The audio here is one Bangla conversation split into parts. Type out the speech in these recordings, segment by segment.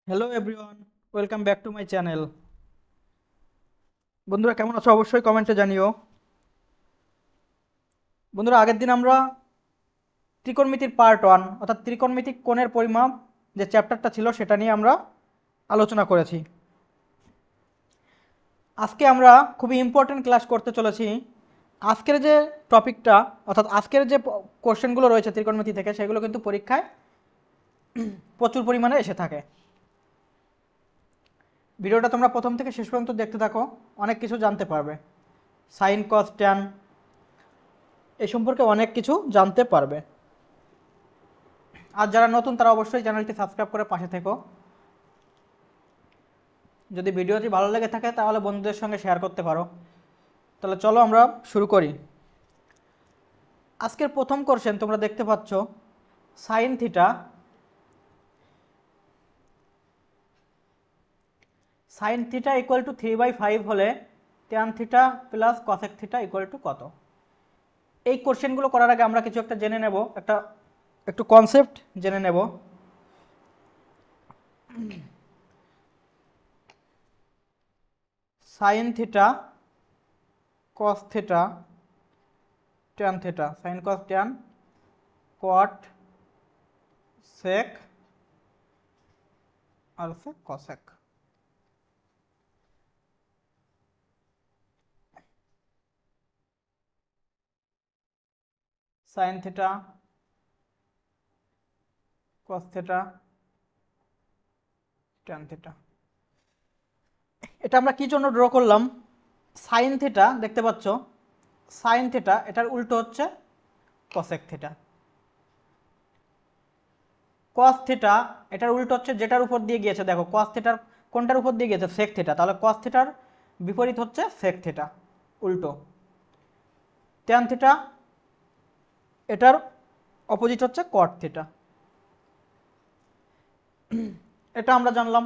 Hello everyone, welcome back to my channel. বন্ধুরা কেমন আছো অবশ্যই কমেন্টে জানিও। বন্ধুরা আগের দিন আমরা ত্রিকোণমিতির পার্ট ওয়ান অর্থাৎ ত্রিকোণমিতিক কোণের পরিমাপ যে চ্যাপ্টারটা ছিল সেটা নিয়ে আমরা আলোচনা করেছি। আজকে আমরা খুবই ইম্পর্টেন্ট ক্লাস করতে চলেছি। আজকের যে টপিকটা অর্থাৎ আজকের যে কোশ্চেনগুলো রয়েছে ত্রিকোণমিতি থেকে সেগুলো কিন্তু পরীক্ষায় প্রচুর পরিমাণে এসে থাকে। ভিডিওটা তোমরা প্রথম থেকে শেষ পর্যন্ত দেখতে থাকো, অনেক কিছু জানতে পারবে। সাইন কস ট্যান এই সম্পর্কে অনেক কিছু জানতে পারবে। আর যারা নতুন তারা অবশ্যই চ্যানেলটি সাবস্ক্রাইব করে পাশে থেকো। যদি ভিডিওটি ভালো লেগে থাকে তাহলে বন্ধুদের সঙ্গে শেয়ার করতে পারো। তাহলে চলো আমরা শুরু করি। আজকের প্রথম কোশ্চেন তোমরা দেখতে পাচ্ছ, সাইন থিটা ইকুয়াল টু 3/5 হলে tan theta plus cosec theta equal to কত? এই কোশ্চেনগুলো করার আগে আমরা কিছু একটা জেনে নেব, একটু কনসেপ্ট জেনে নেব। Sine theta cos theta tan theta, sine cos tan cot sec আর হচ্ছে cosec. Sine theta cos theta tan theta, এটা আমরা কি জন্য ড্র করলাম? সাইন থিটা দেখতে পাচ্ছ, সাইন থিটা এটার উল্টো হচ্ছে কসেক থিটা। কস থিটা এটার উল্টো হচ্ছে যেটার উপর দিয়ে গিয়েছে, দেখো কস থিটার কোনটার উপর দিয়ে গিয়েছে? সেক থিটা, তাহলে কস থিটার বিপরীত হচ্ছে সেক থিটা, উল্টো। ট্যান থিটা এটার অপোজিট হচ্ছে কট থিটা। এটা আমরা জানলাম।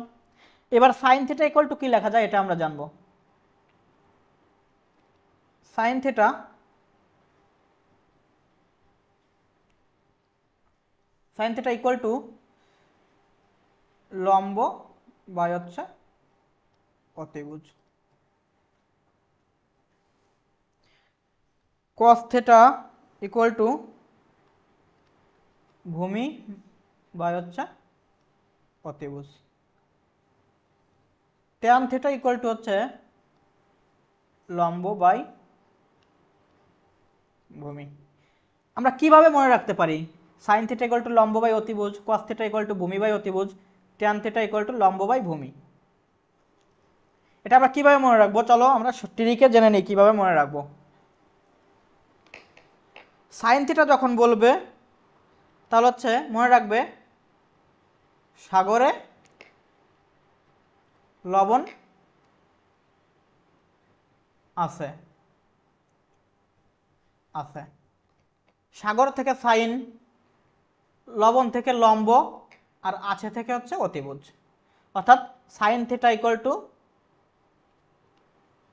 এবার সাইন থিটা ইকুয়াল টু কি লেখা যায় এটা আমরা জানবো। সাইন থিটা ইকুয়াল টু লম্ব বাই হচ্ছে অতিভুজ। কস থিটা ইকুয়াল টু ভূমি বাই হচ্ছে অতিভুজ। ট্যান থিটা ইকুয়াল টু হচ্ছে লম্ব বাই ভূমি। আমরা কিভাবে মনে রাখতে পারি? সাইন থিটা ইকুয়াল টু লম্ব বাই অতিভুজ, কস থিটা ইকুয়াল টু ভূমি বাই অতিভুজ, ট্যান থিটা ইকুয়াল টু লম্ব বাই ভূমি। এটা আমরা কিভাবে মনে রাখবো? চলো আমরা ট্রিকে জেনে নিই কিভাবে মনে রাখবো। সাইন থিটা যখন বলবে তাহলে হচ্ছে মনে রাখবে সাগরে লবণ আছে, আছে। সাগর থেকে সাইন, লবণ থেকে লম্ব, আর আছে থেকে হচ্ছে অতিভুজ। অর্থাৎ সাইন থিটা ইকুয়াল টু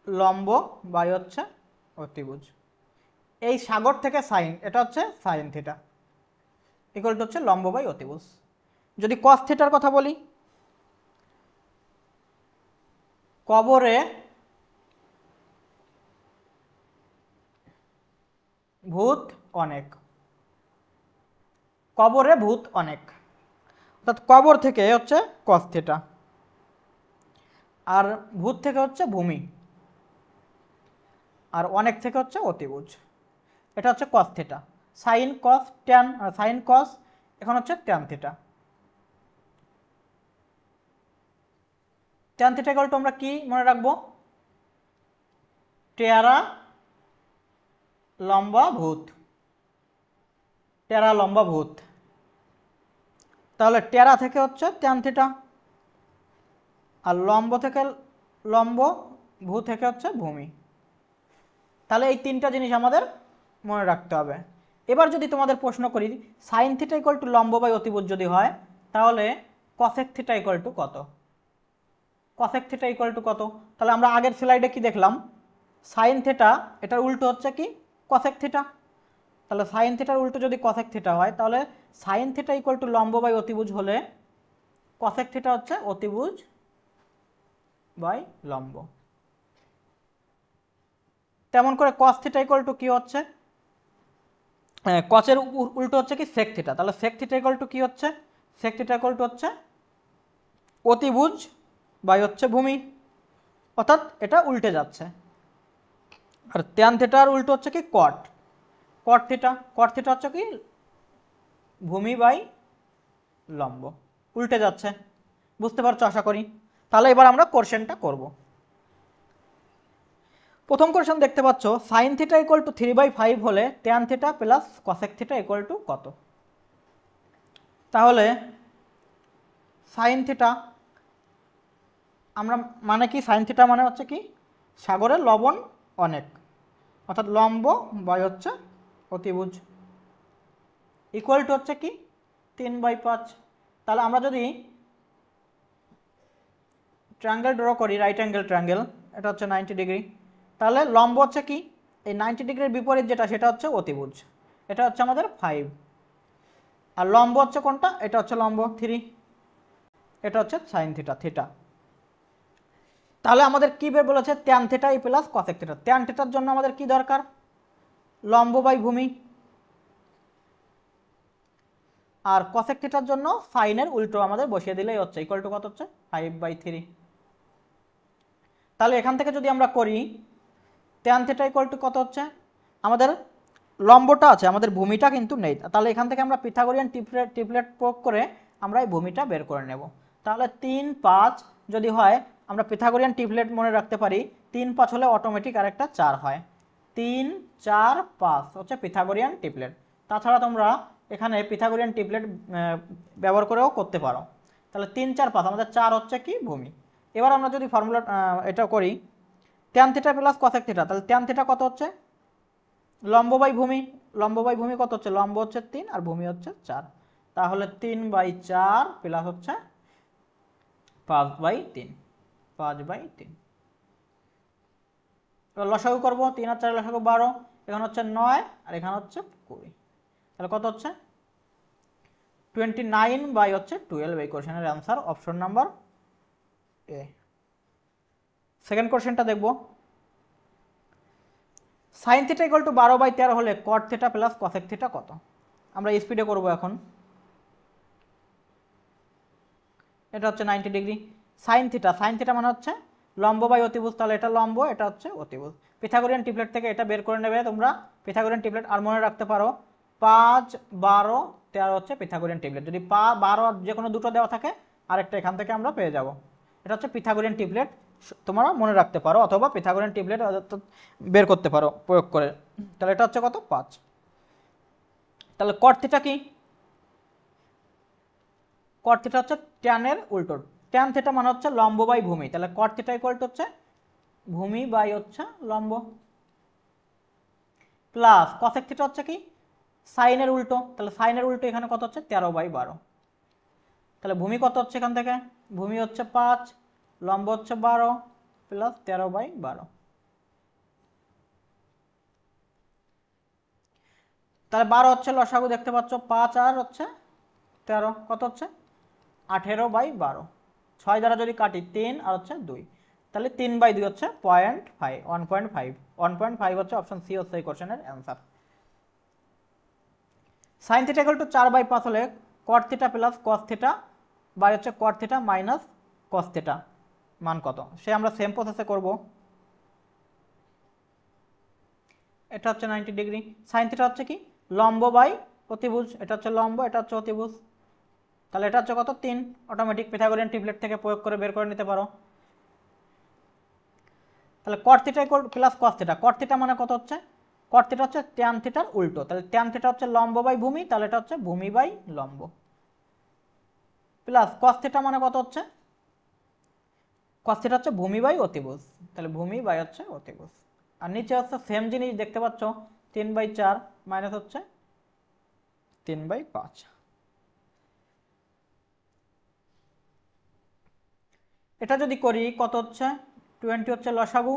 লম্ব বাই হচ্ছে অতিভুজ। এই সাগর থেকে সাইন, এটা হচ্ছে সাইন থিটা ইকুয়াল টু হচ্ছে লম্ব বাই অতিভুজ। যদি কস থিটার কথা বলি, কবরে ভূত অনেক, কবরে ভূত অনেক, অর্থাৎ কবর থেকে হচ্ছে কস থিটা আর ভূত থেকে হচ্ছে ভূমি আর অনেক থেকে হচ্ছে অতিভুজ। এটা হচ্ছে কস theta. Sine cos tan, sign কস এখন হচ্ছে tan theta. Tan theta equal two আমরা কি মনে রাখবো? টেরা লম্বা ভূত, টেরা লম্বা ভূত। তাহলে টেরা থেকে হচ্ছে ট্যান থিটা আর লম্ব থেকে লম্ব, ভূ থেকে হচ্ছে ভূমি। তাহলে এই তিনটা জিনিস আমাদের মনে রাখতে হবে। এবার যদি তোমাদের প্রশ্ন করি সাইন থিটা ইকুয়াল টু লম্ব বাই অতিভুজ যদি হয় তাহলে কসেক থিটা ইকুয়াল টু কত? কসেক থিটা ইকুয়াল টু কত? তাহলে আমরা আগের স্লাইডে কি দেখলাম? সাইন থিটা এটার উল্টো হচ্ছে কি? Cosec theta. তাহলে সাইন থিটার উল্টো যদি কসেক থিটা হয় তাহলে সাইন থিটা ইকুয়াল টু লম্ব বাই অতিভুজ হলে কসেক থিটা হচ্ছে অতিভুজ বাই লম্ব। তেমন করে কস থিটা ইকুয়াল টু কি হচ্ছে, কসের উল্টো হচ্ছে কি সেক থিটা, তাহলে সেক থিটা ইকুয়াল টু কি হচ্ছে, সেক থিটা ইকুয়াল টু হচ্ছে অতিভুজ বাই হচ্ছে ভূমি, অর্থাৎ এটা উল্টে যাচ্ছে। আর ট্যান থিটার উল্টো হচ্ছে কি কট, কট থিটা, কট থিটা হচ্ছে কি ভূমি বাই লম্ব, উল্টে যাচ্ছে। বুঝতে পারছো আশা করি। তাহলে এবার আমরা কোশ্চেনটা করব। প্রথম কোশ্চেন দেখতে পাচ্ছ সাইন থিটা ইকুয়াল টু 3/5 হলে tan theta plus cosec theta equal to কত। তাহলে সাইন থিটা আমরা মানে কি, সাইন থিটা মানে হচ্ছে কি সাগরের লবণ অনেক, অর্থাৎ লম্ব বাই হচ্ছে অতিভুজ, ইকুয়াল টু হচ্ছে কি 3/5। তাহলে আমরা যদি ট্রায়াঙ্গেল ড্র করি, রাইট অ্যাঙ্গেল ট্রায়াঙ্গেল, এটা হচ্ছে 90 ডিগ্রি, তাহলে লম্ব হচ্ছে কি এই 90 ডিগ্রির বিপরীত যেটা সেটা হচ্ছে অতিভুজ, এটা হচ্ছে আমাদের 5, আর লম্ব হচ্ছে কোনটা, এটা হচ্ছে লম্ব 3, এটা হচ্ছে সাইন থিটা থিটা। তাহলে আমাদের কি বের বলেছে, ট্যান থিটা ই প্লাস কসেক থিটা। ট্যান থিটার জন্য আমাদের কি দরকার, লম্ব বাই ভূমি, আর কসেক থিটার জন্য সাইনের উল্টো আমাদের বসিয়ে দিলেই হচ্ছে, ইকুয়াল টু কত হচ্ছে 5/3। তাহলে এখান থেকে যদি আমরা করি ট্যান থিটা ইকুয়াল টু কত হচ্ছে, আমাদের লম্বটা আছে, আমাদের ভূমিটা কিন্তু নেই, তাহলে এখান থেকে আমরা পিথাগোরিয়ান ট্রিপলেট প্রয়োগ করে আমরা এই ভূমিটা বের করে নেব। তাহলে 3, 5 যদি হয়, আমরা পিথাগোরিয়ান ট্রিপলেট মনে রাখতে পারি, 3, 5 হলে অটোমেটিক আরেকটা 4 হয়, 3, 4, 5 হচ্ছে পিথাগোরিয়ান ট্রিপলেট। তাছাড়া তোমরা এখানে পিথাগোরিয়ান ট্রিপলেট ব্যবহার করেও করতে পারো। তাহলে 3, 4, 5 আমাদের 4 হচ্ছে কি ভূমি। এবার আমরা যদি ফর্মুলা এটা করি tan theta plus cosec theta, তাহলে ট্যান থিটা কত হচ্ছে, লম্ব বাই ভূমি, লম্ব বাই ভূমি কত হচ্ছে, লম্ব হচ্ছে 3 আর ভূমি হচ্ছে 4, তাহলে 3/4 প্লাস হচ্ছে 5/3, 5/3। এবার লসাগু করবো, 3 আর 4 লসাগু 12, এখানে হচ্ছে 9 আর এখানে হচ্ছে 20, তাহলে কত হচ্ছে 29/12। এই কোশ্চেনের answer option number A. Second কোশ্চেনটা দেখব, সাইন থিটা ইকুয়াল টু 12/13 হলে cot theta plus cosec theta কত। আমরা স্পিডে করব এখন, এটা হচ্ছে 90 degree. Sine theta, sine theta মানে হচ্ছে লম্ব বাই অতিভুজ, তাহলে এটা লম্ব, এটা হচ্ছে অতিভুজ। পিথাগোরিয়ান ট্রিপলেট থেকে এটা বের করে নেবে তোমরা, পিথাগোরিয়ান ট্রিপলেট আর মনে রাখতে পারো 5, 12, 13 হচ্ছে পিথাগোরিয়ান ট্রিপলেট। যদি 12 যে কোনো দুটো দেওয়া থাকে আরেকটা এখান থেকে আমরা পেয়ে যাব, এটা হচ্ছে পিথাগোরিয়ান ট্রিপলেট, তোমরা মনে রাখতে পারো, অথবা পিথাগোরিয়ান ট্রিপলেট বের করতে পারো প্রয়োগ করে। তাহলে এটা হচ্ছে কত 5। তাহলে কট থিটা কি, কট থিটা হচ্ছে ট্যানের উল্টো, ট্যান থিটা মানে হচ্ছে লম্ব বাই ভূমি, তাহলে কট থিটা ইকুয়াল টু হচ্ছে ভূমি বাই হচ্ছে লম্ব, প্লাস কসেক থিটা হচ্ছে কি সাইনের উল্টো, তাহলে সাইনের উল্টো এখানে কত হচ্ছে 13/12, তাহলে ভূমি কত হচ্ছে এখান থেকে, ভূমি হচ্ছে 5, লম্ব হচ্ছে 12 প্লাস 13/12। তাহলে 12 হচ্ছে লসাগু দেখতে পাচ্ছ, 5 আর হচ্ছে 13 কত হচ্ছে 18/12, 6 দ্বারা যদি কাটি 3 আর হচ্ছে 2, তাহলে 3/2 হচ্ছে 0.5, 1.5, 1.5 হচ্ছে অপশন সি হচ্ছে এই কোশ্চেনের answer. Sine theta equal to 4/5 হলে cot theta plus cos theta by হচ্ছে cot theta minus cos theta মান কত, সে আমরা সেম প্রসেসে করব। এটা হচ্ছে 90 ডিগ্রি, সাইন থিটা হচ্ছে কি লম্ব বাই অতিভুজ, এটা হচ্ছে লম্ব, এটা হচ্ছে অতিভুজ, তাহলে এটা হচ্ছে কত 3, অটোমেটিক পিথাগোরিয়ান ট্রিপলেট থেকে প্রয়োগ করে বের করে নিতে পারো। তাহলে কট theta equal plus cos theta, cot theta মানে কত হচ্ছে, কট থিটা হচ্ছে ট্যান থিটার উল্টো, তাহলে ট্যান থিটা হচ্ছে লম্ব বাই ভূমি, তাহলে এটা হচ্ছে ভূমি বাই লম্ব, প্লাস কস থিটা মানে কত হচ্ছে, কস থিটা হচ্ছে ভূমি বাই অতিভুজ, তাহলে ভূমি বাই হচ্ছে অতিভুজ। আর নিচে হচ্ছে সেম জিনিস দেখতে পাচ্ছ 3/4 মাইনাস হচ্ছে 3/5। এটা যদি করি কত হচ্ছে 20 হচ্ছে লসাগু,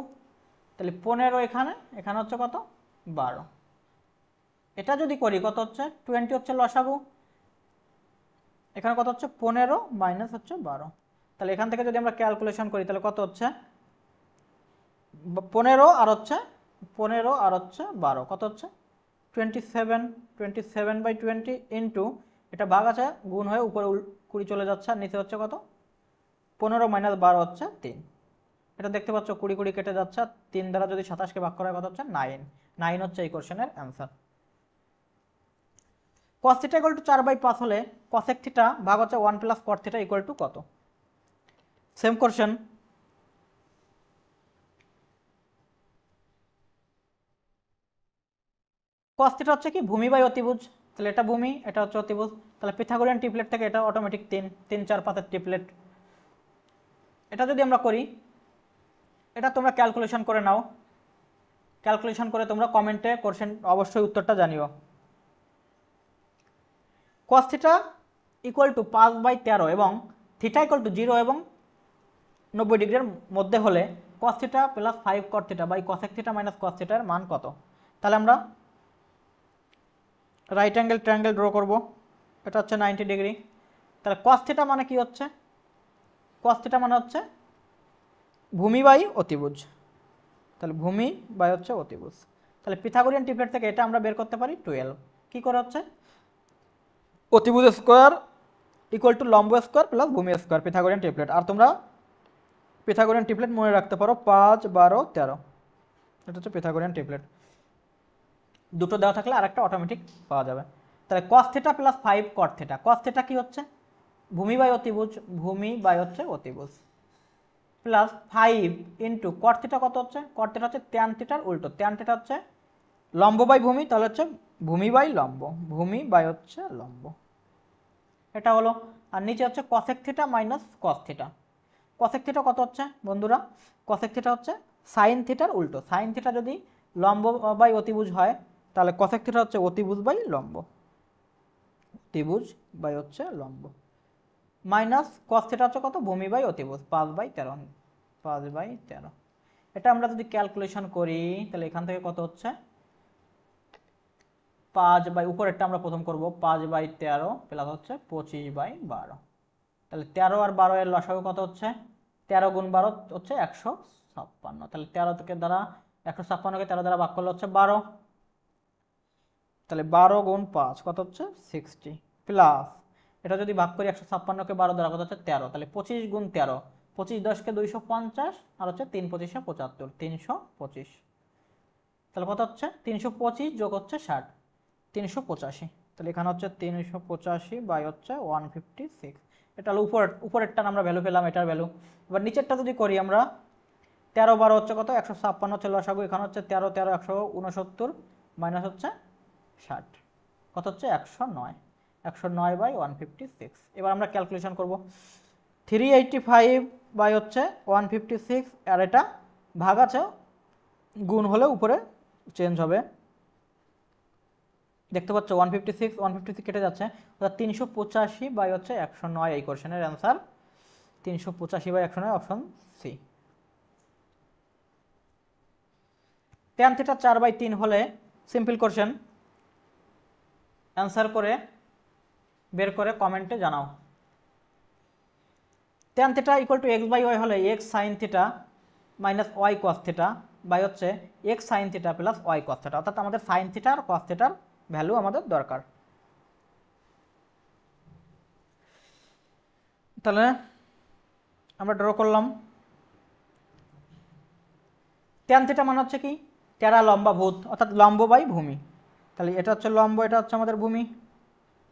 তাহলে 15 এখানে, এখানে হচ্ছে কত 12। এটা যদি করি কত হচ্ছে 20 হচ্ছে লসাগু, এখানে কত হচ্ছে 15 মাইনাস হচ্ছে 12। তাহলে এখান থেকে যদি আমরা ক্যালকুলেশন করি তাহলে কত হচ্ছে 15 আর হচ্ছে 12 কত হচ্ছে 27। 27/20 ইন্টু এটা ভাগ আছে গুণ হয়ে উপরে 20 চলে যাচ্ছে আর নিচে হচ্ছে কত 15 মাইনাস 12 হচ্ছে 3। এটা দেখতে পাচ্ছ 20 20 কেটে যাচ্ছে, 3 দ্বারা যদি 27কে ভাগ করা হয় কত হচ্ছে 9। 9 হচ্ছে এই কোশ্চেনের অ্যান্সার। cos θ = 4/5 হলে cosec θ ভাগ হচ্ছে 1 প্লাস cot θ ইকুয়াল টু কত? Same question. cos θ হচ্ছে কি ভূমি বাই অতিভুজ, তাহলে এটা ভূমি এটা হচ্ছে অতিভুজ, তাহলে পিথাগোরিয়ান ট্রিপলেট থেকে এটা অটোমেটিক 3 3 4 5 ট্রিপলেট। এটা যদি আমরা করি, এটা তোমরা ক্যালকুলেশন করে নাও, ক্যালকুলেশন করে তোমরা কমেন্টে কোশ্চেন অবশ্যই উত্তরটা জানিও। cos θ ইকুয়াল টু 5/13 এবং θ ইকুয়াল টু 0 এবং 90 ডিগ্রির মধ্যে হলে cos θ plus 5 cot θ by cosec θ minus cos θ এর মান কত? তাহলে আমরা রাইট অ্যাঙ্গেল ট্রায়াঙ্গেল ড্র করব। এটা হচ্ছে 90 ডিগ্রি। তাহলে cos θ মানে কি হচ্ছে? cos θ মানে হচ্ছে ভূমি বাই অতিভুজ, তাহলে ভূমি বাই হচ্ছে অতিভুজ। তাহলে পিথাগোরিয়ান ট্রিপলেট থেকে এটা আমরা বের করতে পারি 12। কি করে হচ্ছে অতিভুজ স্কোয়ার ইকুয়াল টু লম্ব স্কোয়ার প্লাস ভূমি স্কোয়ার, পিথাগোরিয়ান ট্রিপলেট। আর তোমরা পিথাগোরিয়ান ট্রিপলেট মনে রাখতে পারো 5 12 13, এটা হচ্ছে পিথাগোরিয়ান ট্রিপলেট। দুটো দেওয়া থাকলে আরেকটা অটোমেটিক পাওয়া যাবে। তাহলে cos θ প্লাস 5 cot θ, cos θ কি হচ্ছে ভূমি বাই অতিভুজ, ভূমি বাই হচ্ছে অতিভুজ, প্লাস 5 ইন্টু cot θ কত হচ্ছে cot θ হচ্ছে tan θ উল্টো, tan θ হচ্ছে লম্ব বাই ভূমি, তাহলে হচ্ছে ভূমি বাই লম্ব, ভূমি বাই হচ্ছে লম্ব। এটা হলো। আর নিচে হচ্ছে cosec θ মাইনাস cos θ। cosec θ কত হচ্ছে বন্ধুরা? cosec θ হচ্ছে sin θ উল্টো, sin θ যদি লম্ব বাই অতিভুজ হয় তাহলে cosec θ হচ্ছে অতিভুজ বাই লম্ব, অতিভুজ বাই হচ্ছে লম্ব, মাইনাস cos θ হচ্ছে কত ভূমি বাই অতিভুজ 5/13, 5/13। এটা আমরা যদি ক্যালকুলেশন করি তাহলে এখান থেকে কত হচ্ছে 5 উপরেরটা আমরা প্রথম করব 5/13 প্লাস হচ্ছে 25/12। তাহলে 13 আর 12 এর লসাগু কত হচ্ছে 13 গুণ 12 হচ্ছে 156। তাহলে 13 থেকে দ্বারা 156কে 13 দ্বারা ভাগ করলে হচ্ছে 12, তাহলে 12 গুণ 5 কত হচ্ছে 60, প্লাস এটা যদি ভাগ করি 156কে 12 দ্বারা কত হচ্ছে 13, তাহলে 25 গুণ 13, 25 10কে 250 আর হচ্ছে 3 25 75, 325। তাহলে কত হচ্ছে 325 যোগ হচ্ছে 60, 385। তাহলে এখানে হচ্ছে 385 বাই হচ্ছে 156। এটা হলো উপরেরটা আমরা ভ্যালু পেলাম, এটার ভ্যালু। এবার নিচেরটা যদি করি আমরা 13 12 হচ্ছে কত 156 হচ্ছে লসাগু, এখানে হচ্ছে 13 13 169 মাইনাস হচ্ছে 60 কত হচ্ছে 109, 109/156। এবার আমরা ক্যালকুলেশন করব 385 বাই হচ্ছে 156, আর এটা ভাগ আছে গুণ হলে উপরে চেঞ্জ হবে। দেখতে পাচ্ছ 156 কেটে যাচ্ছে, অর্থাৎ 385 বাই হচ্ছে 109 এই কোশ্চেনের অ্যান্সার 385/109, অপশন সি। tan θ 4/3 হলে সিম্পল কোশ্চেন অ্যান্সার করে বের করে কমেন্টে জানাও। tan θ ইকুয়াল টু x/y হলে x sin θ minus y cos θ by হচ্ছে x sin θ plus y cos θ, অর্থাৎ আমাদের sin θ আর cos θ ভ্যালু আমাদের দরকার। তাহলে আমরা ড্র করলাম tan θ মানে হচ্ছে কি টেরা লম্বা ভূত, অর্থাৎ লম্ব বাই ভূমি। তাহলে এটা হচ্ছে লম্ব, এটা হচ্ছে আমাদের ভূমি,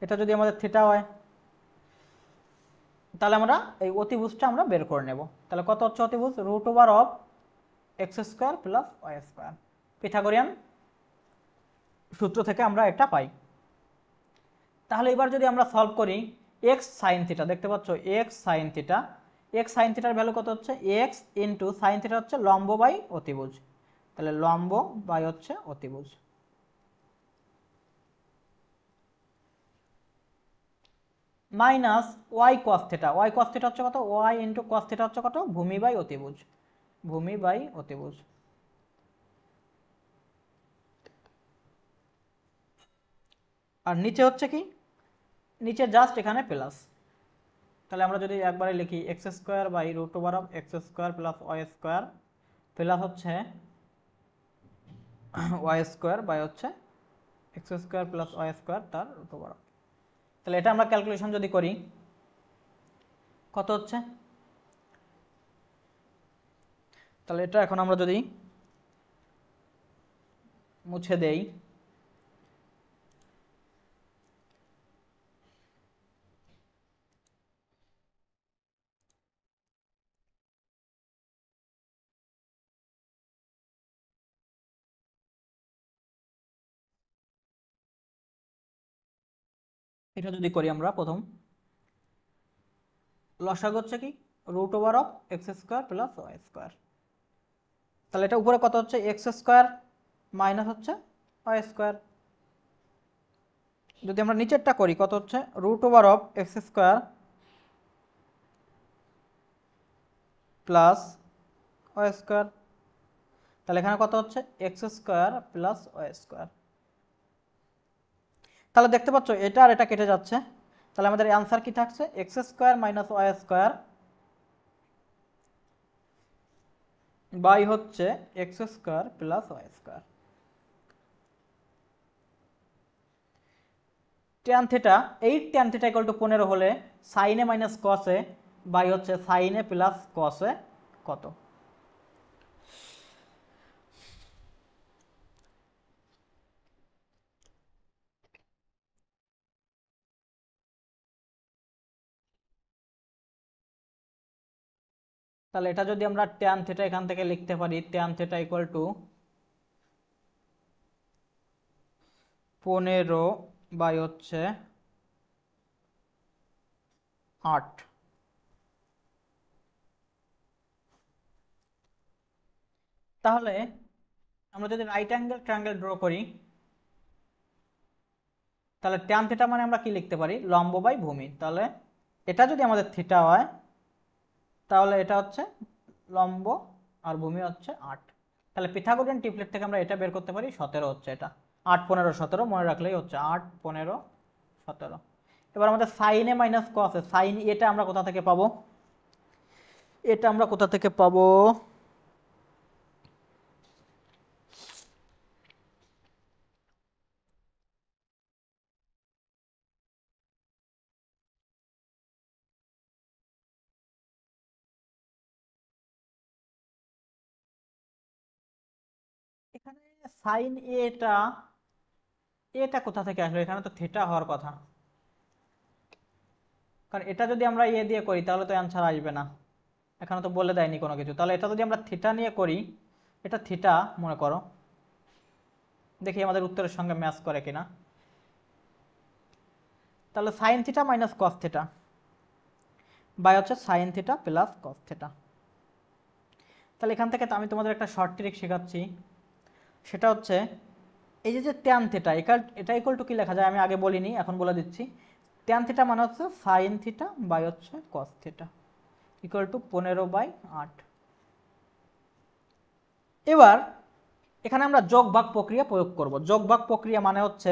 এটা যদি আমাদের থিটা হয় তাহলে আমরা এই অতিভুজটা আমরা বের করে নেব। তাহলে কত হচ্ছে অতিভুজ √x² প্লাস y², পিথাগোরিয়ান সূত্র থেকে আমরা এটা পাই। তাহলে এবার যদি আমরা সলভ করি x sin θ, দেখতে পাচ্ছ x sin θ, x sin θ এর ভ্যালু কত হচ্ছে x ইন্টু sin θ হচ্ছে লম্ব বাই অতিভুজ, তাহলে লম্ব বাই হচ্ছে অতিভুজ, minus y cos θ, y cos θ হচ্ছে কত y ইন্টু cos θ হচ্ছে কত ভূমি বাই অতিভুজ, ভূমি বাই অতিভুজ। আর নিচে হচ্ছে কি নিচে জাস্ট এখানে প্লাস, তাহলে আমরা যদি একবারে লিখি x square by root over of x square plus Y square plus হচ্ছে ওয়াই স্কোয়ার বাই হচ্ছে x square plus Y square তার রুট ওভার অফ। তাহলে এটা আমরা ক্যালকুলেশন যদি করি কত হচ্ছে, তাহলে এটা এখন আমরা যদি মুছে দেই, এটা যদি করি আমরা প্রথম লসাগু হচ্ছে কি root over of x square plus Y square, তাহলে এটা উপরে কত হচ্ছে এক্স স্কোয়ার মাইনাস হচ্ছে ওয়াই স্কোয়ার, যদি আমরা নিচেরটা করি কত হচ্ছে root over of x square plus Y square, তাহলে এখানে কত হচ্ছে x square plus Y square. তাহলে দেখতে পাচ্ছ এটা আর এটা কেটে যাচ্ছে, তাহলে আমাদের অ্যান্সার কি থাকছে x square minus Y square by হচ্ছে x square plus Y square. Tan theta, এই ট্যান থিটা ইকুয়াল টু 15 হলে সাইনে মাইনাস কসে বাই হচ্ছে সাইনে প্লাস কসে কত, তাহলে এটা যদি আমরা ট্যান থিটা এখান থেকে লিখতে পারি tan theta equal to 15 by হচ্ছে 8। তাহলে আমরা যদি রাইট অ্যাঙ্গেল ট্রায়াঙ্গেল ড্র করি তাহলে ট্যান থিটা মানে আমরা কি লিখতে পারি লম্ব বাই ভূমি, তাহলে এটা যদি আমাদের থিটা হয় তাহলে এটা হচ্ছে লম্ব আর ভূমি হচ্ছে 8। তাহলে পিথাগোরিয়ান ট্রিপলেট থেকে আমরা এটা বের করতে পারি 17 হচ্ছে, এটা 8 15 17 মনে রাখলেই হচ্ছে 8 15 17। এবার আমাদের সাইনে মাইনাস কসে, সাইন এটা আমরা কোথা থেকে পাবো, এটা আমরা কোথা থেকে পাবো, এখানে সাইন এটা এটা কোথা থেকে আসলো, এখানে তো থিটা হওয়ার কথা, কারণ এটা যদি আমরা এ দিয়ে করি তাহলে তো অ্যান্সার আসবে না, এখানে তো বলে দেয়নি কোনো কিছু। তাহলে এটা যদি আমরা থিটা নিয়ে করি, এটা থিটা মনে করো, দেখি আমাদের উত্তরের সঙ্গে ম্যাচ করে কিনা, তাহলে sine theta minus cos theta by হচ্ছে sine theta plus cos theta. তাহলে এখান থেকে আমি তোমাদের একটা শর্ট ট্রিক শেখাচ্ছি, সেটা হচ্ছে এই যে ট্যান থিটা এটা ইকুয়াল টু কি লেখা যায় আমি আগে বলিনি, এখন বলে দিচ্ছি। ট্যান থিটা মানে হচ্ছে সাইন থিটা বাই হচ্ছে কস থিটা ইকুয়াল টু 15/8। এবার এখানে আমরা যোগ ভাগ প্রক্রিয়া প্রয়োগ করব। যোগ ভাগ প্রক্রিয়া মানে হচ্ছে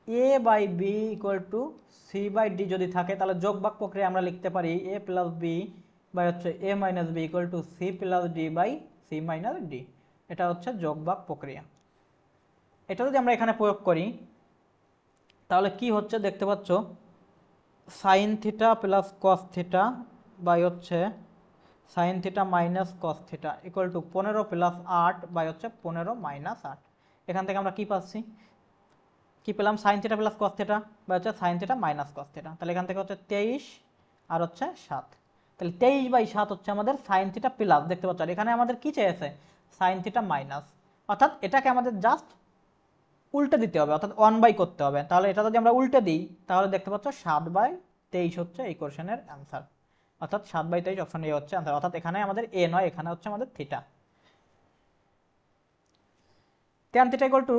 A by B equal to C by D যদি থাকে তাহলে যোগ ভাগ প্রক্রিয়া আমরা লিখতে পারি এ প্লাস বি বাই হচ্ছে A minus B equal to C plus D by C minus D, এটা হচ্ছে যোগ ভাগ প্রক্রিয়া। এটা যদি আমরা এখানে প্রয়োগ করি তাহলে কি হচ্ছে দেখতে পাচ্ছ sine theta plus cos theta by হচ্ছে sine theta minus cos theta equal to 15 plus 8 by হচ্ছে 15 মাইনাস 8। এখান থেকে আমরা কি পাচ্ছি, কি পেলাম sign theta plus cos theta বা হচ্ছে sine theta minus cos theta, তাহলে এখান থেকে হচ্ছে 23 আর হচ্ছে 7, তাহলে 23/7 হচ্ছে আমাদের সাইন থিটা প্লাস, দেখতে পাচ্ছ আর এখানে আমাদের কি চেয়েছে সাইন থিটা মাইনাস, অর্থাৎ এটাকে আমাদের জাস্ট উল্টে দিতে হবে, অর্থাৎ 1/, করতে হবে। তাহলে এটা যদি আমরা উল্টে দিই তাহলে দেখতে পাচ্ছ 7/23 হচ্ছে এই কোশ্চেনের অ্যান্সার, অর্থাৎ 7/23 অপশন এ হচ্ছে অ্যান্সার, অর্থাৎ এখানে আমাদের এ নয়, এখানে হচ্ছে আমাদের theta. Tan theta equal to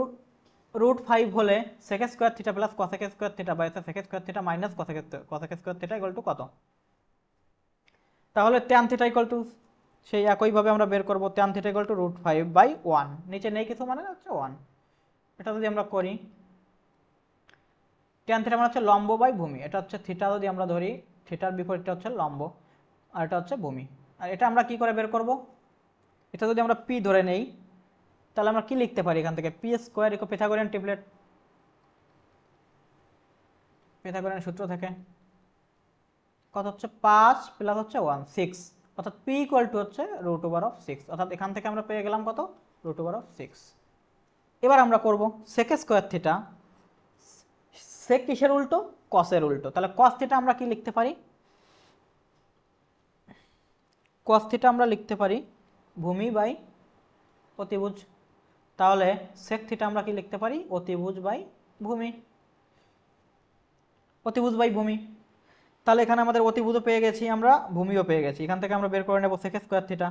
√5 হলে sec square theta plus cosec square theta by sec square theta minus cosec square theta equal to কত, তাহলে ট্যান থিটা ইকুয়াল টু সেই একইভাবে আমরা বের করব ট্যান থিটা ইকুয়াল টু √5/1, নিচে নেই কিছু মানে হচ্ছে 1। এটা যদি আমরা করি ট্যান থিটা মানে হচ্ছে লম্ব বাই ভূমি, এটা হচ্ছে থিটা যদি আমরা ধরি থিটার বিপরীতটা হচ্ছে লম্ব, আর এটা হচ্ছে ভূমি। আর এটা আমরা কি করে বের করব? এটা যদি আমরা পি ধরে নেই তাহলে আমরা কি লিখতে পারি এখান থেকে? P square equal Pythagorean triplet, Pythagorean সূত্র থেকে কত হচ্ছে 5 প্লাস হচ্ছে 1 6, অর্থাৎ পি ইকুয়াল টু হচ্ছে √6, অর্থাৎ এখান থেকে আমরা পেয়ে গেলাম কত? √6। এবার আমরা করব সেক স্কোয়ার থিটা, সেক কিসের উল্টো? কসের উল্টো। তাহলে কস থিটা আমরা কি লিখতে পারি? কস থিটা আমরা লিখতে পারি ভূমি বাই অতিভুজ। তাহলে সেক থিটা আমরা কি লিখতে পারি? অতিভুজ বাই ভূমি, অতিভুজ বাই ভূমি। তাহলে এখানে আমাদের অতিভুজও পেয়ে গেছি, আমরা ভূমিও পেয়ে গেছি। এখান থেকে আমরা বের করে নেব সেক স্কোয়ার থিটা।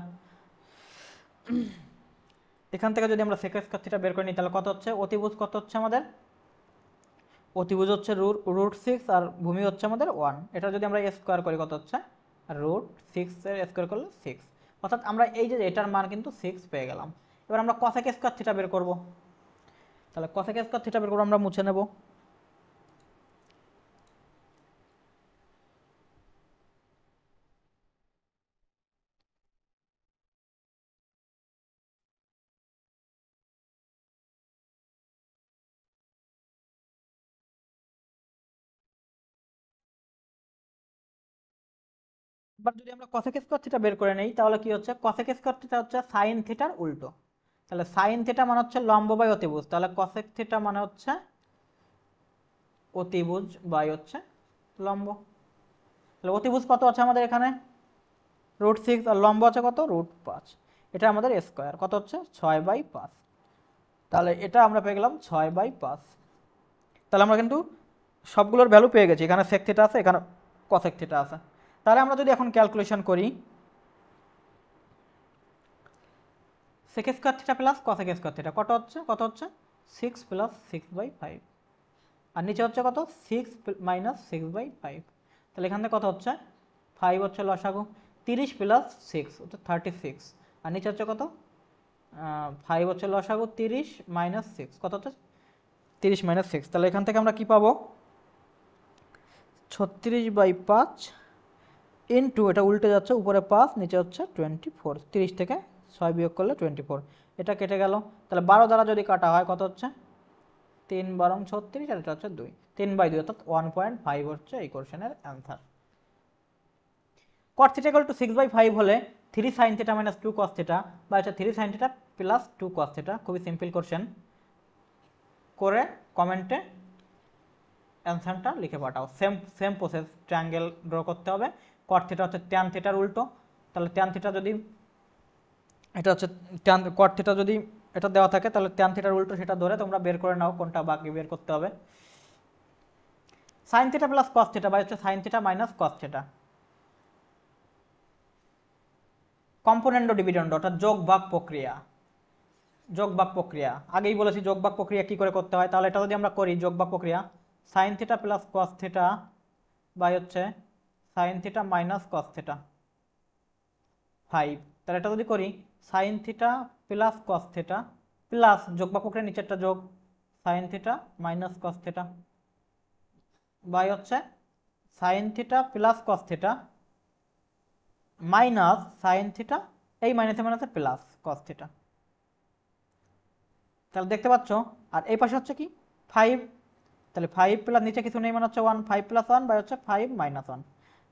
এখান থেকে যদি আমরা সেক স্কোয়ার থিটা বের করে নিই তাহলে কত হচ্ছে? অতিভুজ কত হচ্ছে আমাদের? অতিভুজ হচ্ছে √6 আর ভূমি হচ্ছে আমাদের 1। এটা যদি আমরা স্কোয়ার করি কত হচ্ছে? √6 এর স্কোয়ার করলে 6, অর্থাৎ আমরা এই যে এটার মান কিন্তু 6 পেয়ে গেলাম। এবার আমরা কসেক স্কোয়ার থিটা বের করব। তাহলে কসেক স্কোয়ার থিটা বের করব, আমরা মুছে নেব। এবার যদি আমরা কসেক স্কোয়ার থিটা বের করে নেই তাহলে কি হচ্ছে? কসেক স্কোয়ার থিটা হচ্ছে সাইন থিটার উল্টো। তাহলে সাইন থিটা মানে হচ্ছে লম্ব বাই অতিভুজ, তাহলে কসেক থিটা মানে হচ্ছে অতিভুজ বাই হচ্ছে লম্ব। তাহলে অতিভুজ কত আছে আমাদের এখানে? √6, আর লম্ব আছে কত? √5। এটা আমাদের স্কোয়ার কত হচ্ছে? 6/5। তাহলে এটা আমরা পেয়ে গেলাম 6/5। তাহলে আমরা কিন্তু সবগুলোর ভ্যালু পেয়ে গেছি। এখানে সেক থিটা আছে, এখানে কসেক থিটা আছে। তাহলে আমরা যদি এখন ক্যালকুলেশন করি, sec square theta plus cosec square theta কত হচ্ছে? কত হচ্ছে? 6 + 6/5, আর নিচে হচ্ছে কত? 6 - 6/5। তাহলে এখান থেকে কত হচ্ছে? 5 হচ্ছে লসাগু, 30 + 6 হচ্ছে 36, আর নিচে হচ্ছে কত? 5 হচ্ছে লসাগু, 30 - 6 কত হচ্ছে? 30 - 6। তাহলে এখান থেকে আমরা কি পাবো? 36/5 ইন্টু, এটা উল্টে যাচ্ছে, উপরে 5 নিচে হচ্ছে 24, 30 থেকে 6 বিয়োগ করলে 24, এটা কেটে গেল। তাহলে 12 দ্বারা যদি কাটা হয় কত হচ্ছে? 3 × 36, আর এটা হচ্ছে 2, 3/2, অর্থাৎ 1.5 হচ্ছে এই কোশ্চেনের অ্যান্সার। cot θ = 6/5 হলে 3 sin θ - 2 cos θ, বা হচ্ছে 3 sin θ + 2 cos θ। খুবই সিম্পল কোশ্চেন, করে কমেন্টে অ্যান্সারটা লিখে পাঠাও। Same same process, triangle draw করতে হবে। cot θ হচ্ছে tan θ এর উল্টো, তাহলে tan θ যদি এটা হচ্ছে tan cot θ যদি এটা দেওয়া থাকে তাহলে tan θ এর উল্টো সেটা ধরে তোমরা বের করে নাও কোনটা বাকি বের করতে হবে। sin θ + cos θ বা হচ্ছে sin θ - cos θ, কম্পোনেন্ট ও ডিভিডেন্ড, অর্থাৎ যোগ ভাগ প্রক্রিয়া। যোগ ভাগ প্রক্রিয়া আগেই বলেছি যোগ ভাগ প্রক্রিয়া কি করে করতে হয়। তাহলে এটা যদি আমরা করি যোগ ভাগ প্রক্রিয়া, sin θ + cos θ বাই হচ্ছে sin θ - cos θ 5। তাহলে এটা যদি করি sin θ + cos θ প্লাস যোগ ভাগ প্রক্রিয়া নিচেরটা যোগ sin θ - cos θ বাই হচ্ছে sin θ + cos θ মাইনাস sin θ, এই মাইনাসে মাইনাসে প্লাস cos θ। তাহলে দেখতে পাচ্ছ, আর এই পাশে হচ্ছে কি 5, তাহলে 5 প্লাস নিচে কিছু নেই মানে হচ্ছে 1, 5 + 1 বাই হচ্ছে 5 - 1।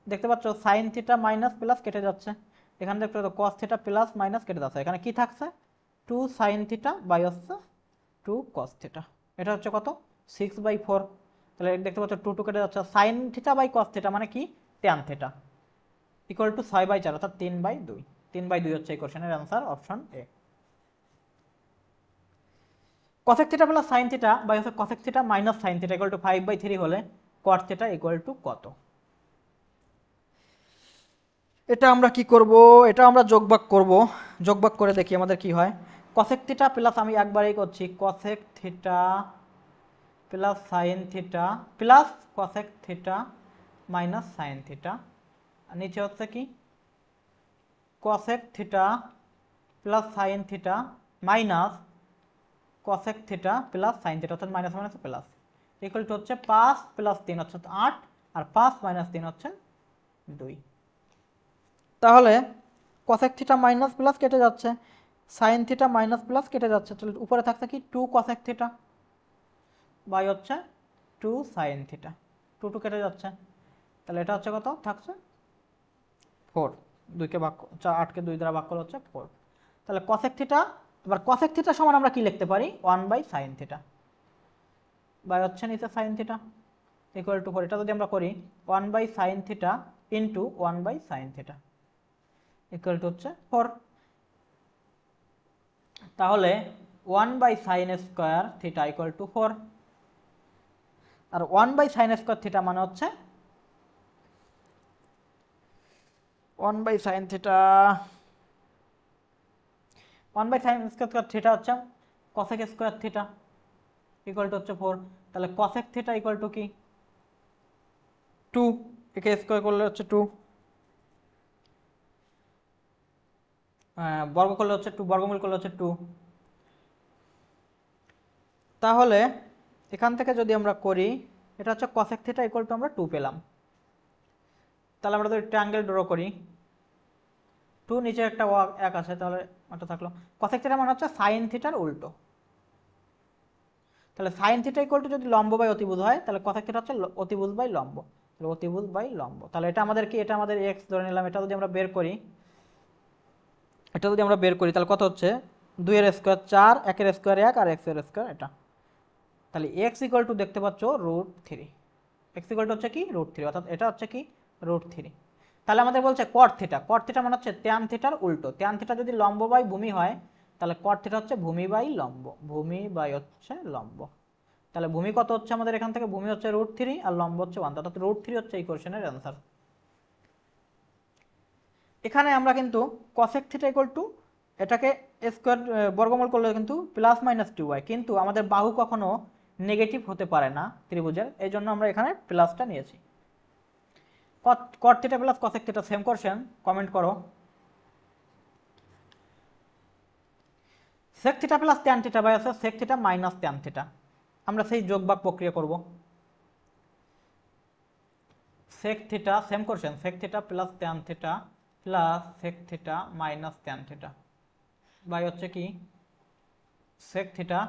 দেখতে পাচ্ছ sin θ মাইনাস প্লাস কেটে যাচ্ছে, এখানে দেখতে পাচ্ছ cos θ প্লাস মাইনাস কেটে যাচ্ছে, এখানে কি থাকছে? 2 sin θ বাই হচ্ছে 2 cos θ। এটা হচ্ছে কত? 6/4। তাহলে দেখতে পাচ্ছ 2 2 কেটে যাচ্ছে, sin θ বাই cos θ মানে কি? tan θ ইকুয়াল টু 6/4, অর্থাৎ 3/2। 3/2 হচ্ছে এই কোশ্চেনের answer, option A. cosec theta plus sin theta by হচ্ছে cosec theta minus sin theta equal to 5/3 হলে cot থিটা ইকুয়াল টু কত? এটা আমরা কি করব? এটা আমরা যোগভাগ করব, যোগভাগ করে দেখি আমাদের কি হয়। cosec থিটা প্লাস, আমি একবারেই করছি, cosec theta plus sin theta plus cosec theta minus sin theta, আর নিচে হচ্ছে কি cosec theta plus sin theta minus cosec theta plus sin theta, অর্থাৎ minus minus plus, equal to হচ্ছে 5 + 3 হচ্ছে 8, আর 5 - 3 হচ্ছে 2। তাহলে cosec থিটা মাইনাস প্লাস কেটে যাচ্ছে, সাইন থিটা মাইনাস প্লাস কেটে যাচ্ছে, তাহলে উপরে থাকছে কি 2 cosec থিটা বাই হচ্ছে 2 সাইন থিটা, 2 কেটে যাচ্ছে, তাহলে এটা হচ্ছে কত থাকছে 4। 2কে ভাগ 8কে 2 দ্বারা ভাগ করলে হচ্ছে 4। তাহলে cosec থিটা, এবার cosec থিটা সমান আমরা কি লিখতে পারি 1 বাই সাইন থিটা বাই হচ্ছে নিচে সাইন থিটা ইকুয়াল টু 4। এটা যদি আমরা করি 1 by sine theta into 1 by sine theta equal to হচ্ছে 4। তাহলে 1 by sine square theta equal to 4, আর 1 বাই সাইন স্কোয়ার থিটা মানে হচ্ছে 1 by sine theta, 1 by sine square theta হচ্ছে cosec square theta equal to হচ্ছে 4। তাহলে cosec থিটা ইকুয়াল টু কি 2, একে স্কোয়ার করলে হচ্ছে 2, বর্গ করলে হচ্ছে 2, বর্গমূল করলে হচ্ছে 2। তাহলে এখান থেকে যদি আমরা করি এটা হচ্ছে cosec থিটা ইকুয়াল টু আমরা 2 পেলাম। তাহলে আমরা যদি ট্রায়াঙ্গেল ড্র করি 2 নিচে একটা 1 আছে, তাহলে এটা থাকলো cosec থিটা মানে হচ্ছে সাইন থিটার উল্টো। তাহলে সাইন থিটা ইকুয়াল টু যদি লম্ব বাই অতিভুজ হয় তাহলে cosec থিটা হচ্ছে অতিভুজ বাই লম্ব, তাহলে অতিভুজ বাই লম্ব। তাহলে এটা আমাদের কি, এটা আমাদের x ধরে নিলাম, এটা যদি আমরা বের করি, এটা যদি আমরা বের করি তাহলে কত হচ্ছে 2 এর স্কোয়ার 4, 1 এর স্কোয়ার 1 আর x এর স্কোয়ার এটা। তাহলে x ইকুয়াল টু দেখতে পাচ্ছ √3, x ইকুয়াল টু হচ্ছে কি √3, অর্থাৎ এটা হচ্ছে কি √3। তাহলে আমাদের বলছে cot থিটা, cot থিটা মানে হচ্ছে tan থিটার উল্টো, tan থিটা যদি লম্ব বাই ভূমি হয় তাহলে cot থিটা হচ্ছে ভূমি বাই লম্ব, ভূমি বাই হচ্ছে লম্ব। তাহলে ভূমি কত হচ্ছে আমাদের এখান থেকে, ভূমি হচ্ছে √3 আর লম্ব হচ্ছে 1, অর্থাৎ √3 হচ্ছে এই কোশ্চেনের অ্যান্সার। এখানে আমরা কিন্তু cosec থিটা ইকুয়াল টু এটাকে স্কোয়ার বর্গমূল করলে কিন্তু প্লাস মাইনাস 2y, কিন্তু আমাদের বাহু কখনো নেগেটিভ হতে পারে না ত্রিভুজের, এই জন্য আমরা এখানে প্লাসটা নিয়েছি। cot theta plus cosec theta same question, comment করো। sec theta plus tan theta by আছে sec theta minus tan theta, আমরা সেই যোগ ভাগ প্রক্রিয়া করব। sec theta same question, sec theta plus tan theta plus sec theta minus tan theta by হচ্ছে কি sec theta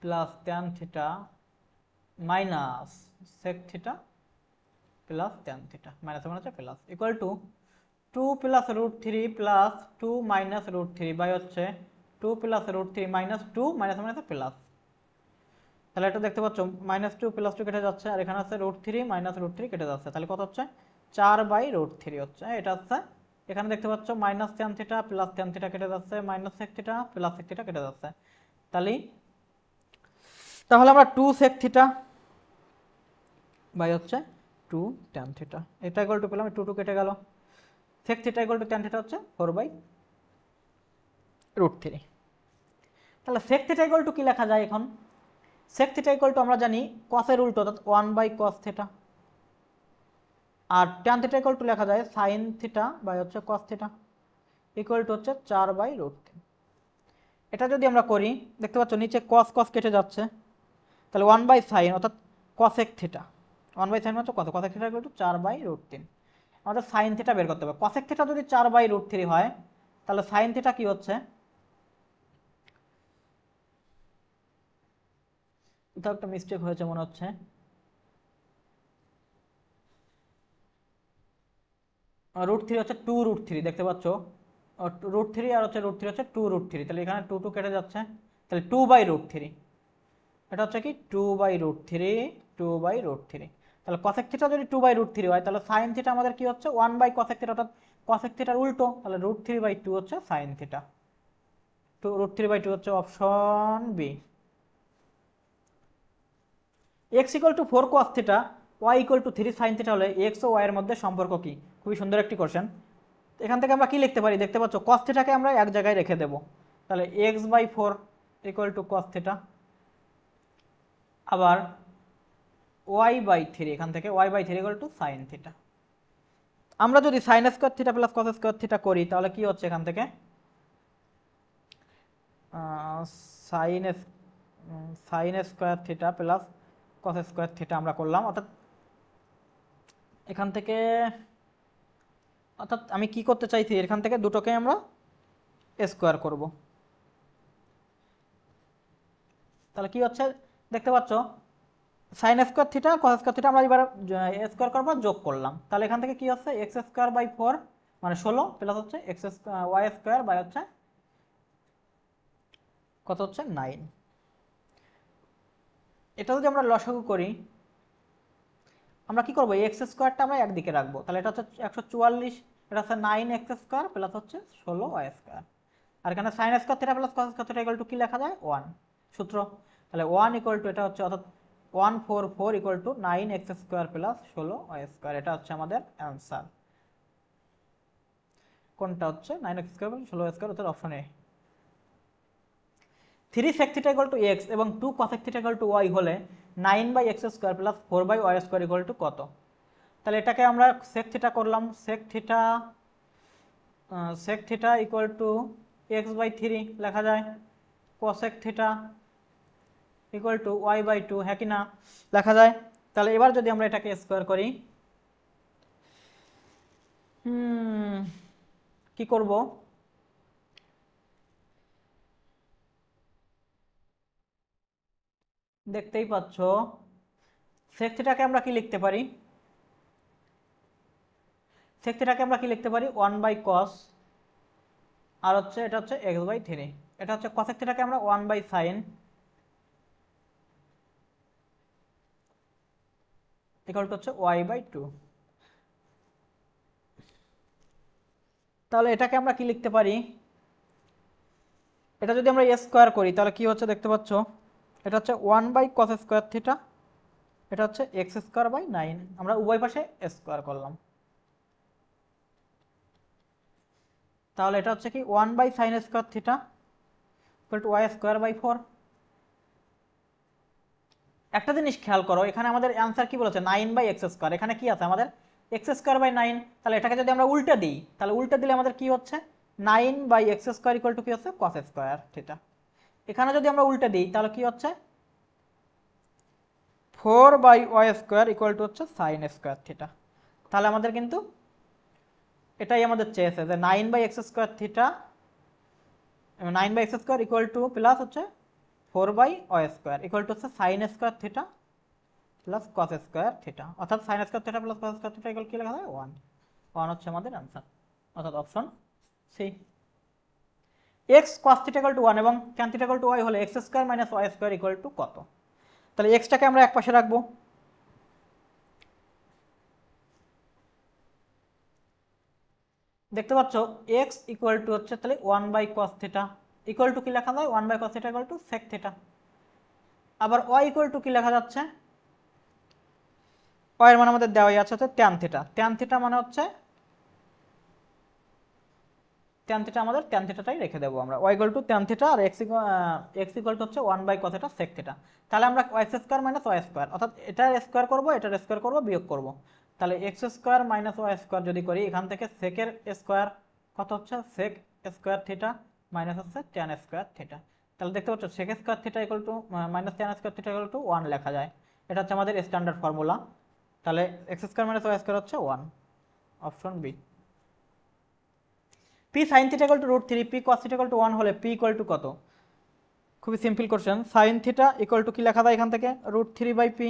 plus tan theta minus sec theta plus tan theta, minus মানে হচ্ছে plus, equal to 2 plus √3 plus 2 minus √3 by হচ্ছে 2 প্লাস √3 মাইনাস 2 মাইনাস মানে হচ্ছে প্লাস। তাহলে এটা দেখতে পাচ্ছ -2 প্লাস 2 কেটে যাচ্ছে, আর এখানে আছে √3 মাইনাস √3 কেটে যাচ্ছে, তাহলে কত হচ্ছে 4 বাই √3 হচ্ছে, এটা হচ্ছে এখানে দেখতে পাচ্ছ minus tan theta plus tan theta কেটে যাচ্ছে, minus sec theta plus sec theta কেটে যাচ্ছে। তাহলে আমরা 2 sec থিটা বাই হচ্ছে 2 tan থিটা, এটা ইকুয়াল টু পেলাম, 2 2 কেটে গেল, sec theta equal two tan theta হচ্ছে 4 বাই √3। তাহলে sec থিটা ইকুয়াল টু কি লেখা যায় এখন, sec থিটা ইকুয়াল টু আমরা জানি cos এর উল্টো অর্থাৎ 1 বাই cos থিটা, আর tan থিটা ইকুয়াল টু লেখা যায় sin থিটা বাই হচ্ছে cos থিটা ইকুয়াল টু হচ্ছে 4 বাই √3। এটা যদি আমরা করি দেখতে পাচ্ছ নিচে cos cos কেটে যাচ্ছে, তাহলে 1 বাই sin অর্থাৎ cosec থিটা, 1 বাই sin হচ্ছে কত, cosec theta equal to 4 by √3। আমাদের sin থিটা বের করতে হবে, cosec থিটা যদি 4 বাই √3 হয় তাহলে sin থিটা কি হচ্ছে, কোথাও একটা মিস্টেক হয়েছে মনে হচ্ছে, √3 হচ্ছে 2√3 দেখতে পাচ্ছ, √3 আর হচ্ছে √3 হচ্ছে 2√3, তাহলে এখানে 2 2 কেটে যাচ্ছে, তাহলে 2 বাই √3, এটা হচ্ছে কি 2 বাই √3, 2 বাই √3। তাহলে cosec থিটা যদি 2 বাই √3 হয় তাহলে sin থিটা আমাদের কি হচ্ছে 1 বাই cosec থিটা, অর্থাৎ cosec থিটার উল্টো, তাহলে √3 বাই 2 হচ্ছে sin থিটা, 2 √3 বাই 2 হচ্ছে option B. x equal to 4 cos theta, y equal to 3 sin theta হলে x ও y এর মধ্যে সম্পর্ক কি, খুবই সুন্দর একটি কোশ্চেন। এখান থেকে আমরা কি লিখতে পারি, দেখতে পাচ্ছ cos থিটাকে আমরা এক জায়গায় রেখে দেব, তাহলে x by 4 equal to cos theta, আবার y বাই 3, এখান থেকে y by 3 equal to sin theta. আমরা যদি sin square theta plus cos square theta করি তাহলে কি হচ্ছে এখান থেকে sin sin square theta plus cos square theta আমরা করলাম, অর্থাৎ এখান থেকে অর্থাৎ আমি কি করতে চাইছি, এখান থেকে দুটোকে আমরা স্কোয়ার করব। তাহলে কি হচ্ছে দেখতে পাচ্ছ, sign square theta cos square theta আমরা এবার স্কোয়ার করার পর যোগ করলাম। তাহলে এখান থেকে কি হচ্ছে এক্স স্কোয়ার বাই 4 মানে 16 প্লাস হচ্ছে এক্স ওয়াই স্কোয়ার বাই হচ্ছে কত হচ্ছে 9। এটা যদি আমরা লসাগু করি, আমরা কি করবো এক্স স্কোয়ারটা আমরা একদিকে রাখবো, তাহলে এটা হচ্ছে 144, এটা হচ্ছে 9 এক্স স্কোয়ার প্লাস হচ্ছে 16 ওয়াই স্কোয়ার। আর এখানে sine square theta plus cos square theta equal to কি লেখা যায় 1 সূত্র। তাহলে 1 ইকুয়াল টু এটা হচ্ছে অর্থাৎ 144 equal to 9 x square plus 16 y square. এটা হচ্ছে আমাদের অ্যান্সার। কোনটা হচ্ছে 9 x square plus 16 y square, অর্থাৎ option A. 3 sec theta equal to x এবং 2 cosec theta equal to y হলে 9/x square plus 4/y square equal to কত? তাহলে এটাকে আমরা sec থিটা করলাম, sec theta equal to x/3 লেখা যায়, cosec theta equal two y/2 হ্যাঁ কি না লেখা যায়। তাহলে এবার যদি আমরা এটাকে স্কোয়ার করি, কি করব, দেখতেই পাচ্ছ sec থিটাকে আমরা কি লিখতে পারি, sec থিটাকে আমরা কি লিখতে পারি 1/cos, আর হচ্ছে এটা হচ্ছে x/3। এটা হচ্ছে cosec থিটাকে আমরা 1/sin ইকুয়াল টু হচ্ছে y/2। তাহলে এটাকে আমরা কি লিখতে পারি, এটা যদি আমরা স্কোয়ার করি তাহলে কি হচ্ছে দেখতে পাচ্ছ, এটা হচ্ছে 1/cos স্কোয়ার থিটা, এটা হচ্ছে এক্স স্কোয়ার বাই 9, আমরা উভয় পাশে স্কোয়ার করলাম। তাহলে এটা হচ্ছে কি 1/sin square theta equal to y square by 4। একটা জিনিস খেয়াল করো, এখানে আমাদের অ্যান্সার কি বলেছে 9/x স্কোয়ার, এখানে কি আছে আমাদের এক্স স্কোয়ার বাই 9। তাহলে এটাকে যদি আমরা উল্টে দিই, তাহলে উল্টে দিলে আমাদের কি হচ্ছে 9/x স্কোয়ার ইকুয়াল টু কি হচ্ছে cos স্কোয়ার থিটা। এখানে যদি আমরা উল্টে দিই তাহলে কি হচ্ছে 4/y স্কোয়ার ইকুয়াল টু হচ্ছে সাইন স্কোয়ার থিটা। তাহলে আমাদের কিন্তু এটাই আমাদের চেয়েছে যে 9/x square theta, 9/x square equal to plus হচ্ছে 4/y স্কোয়ার ইকুয়াল টু হচ্ছে sine square theta plus cos square theta, অর্থাৎ sine square theta plus cos square theta equal কি লেখা যায় 1। 1 হচ্ছে আমাদের অ্যান্সার, অর্থাৎ option C. X cos theta equal to 1 এবং tan theta equal to y হলে x square minus Y square equal to কত? তাহলে এক্সটাকে আমরা এক পাশে রাখবো, দেখতে পাচ্ছ এক্স ইকুয়াল টু হচ্ছে তাহলে 1/cos থিটা ইকুয়াল টু কি লেখা যায় 1/cos theta equal two sec theta. আবার ওয়াই ইকুয়াল টু কি লেখা যাচ্ছে, ওয়াই এর মানে আমাদের দেওয়াই আছে হচ্ছে ট্যান থিটা, ট্যান থিটা মানে হচ্ছে ট্যান থিটা, আমাদের ট্যান থিটাটাই রেখে দেবো আমরা, y equal to tan theta আর এক্স ইকুয়াল টু হচ্ছে 1/cos থিটা sec থিটা। তাহলে আমরা x square minus Y square, অর্থাৎ এটার স্কোয়ার করবো এটার স্কোয়ার করবো বিয়োগ করবো। তাহলে x square minus Y square যদি করি, এখান থেকে সেকের স্কোয়ার কত হচ্ছে sec স্কোয়ার থিটা মাইনাস হচ্ছে ট্যান স্কোয়ার থিটা। তাহলে দেখতে পাচ্ছ sec square theta equal to minus tan square theta equal to 1 লেখা যায়। এটা হচ্ছে আমাদের স্ট্যান্ডার্ড ফর্মুলা। তাহলে x square minus Y square হচ্ছে 1, option B. P sine theta equal to √3, P cos theta equal to 1 হলে পি ইকুয়াল টু কত? খুবই simple question, sign theta equal to কি লেখা যায় এখান থেকে √3/p,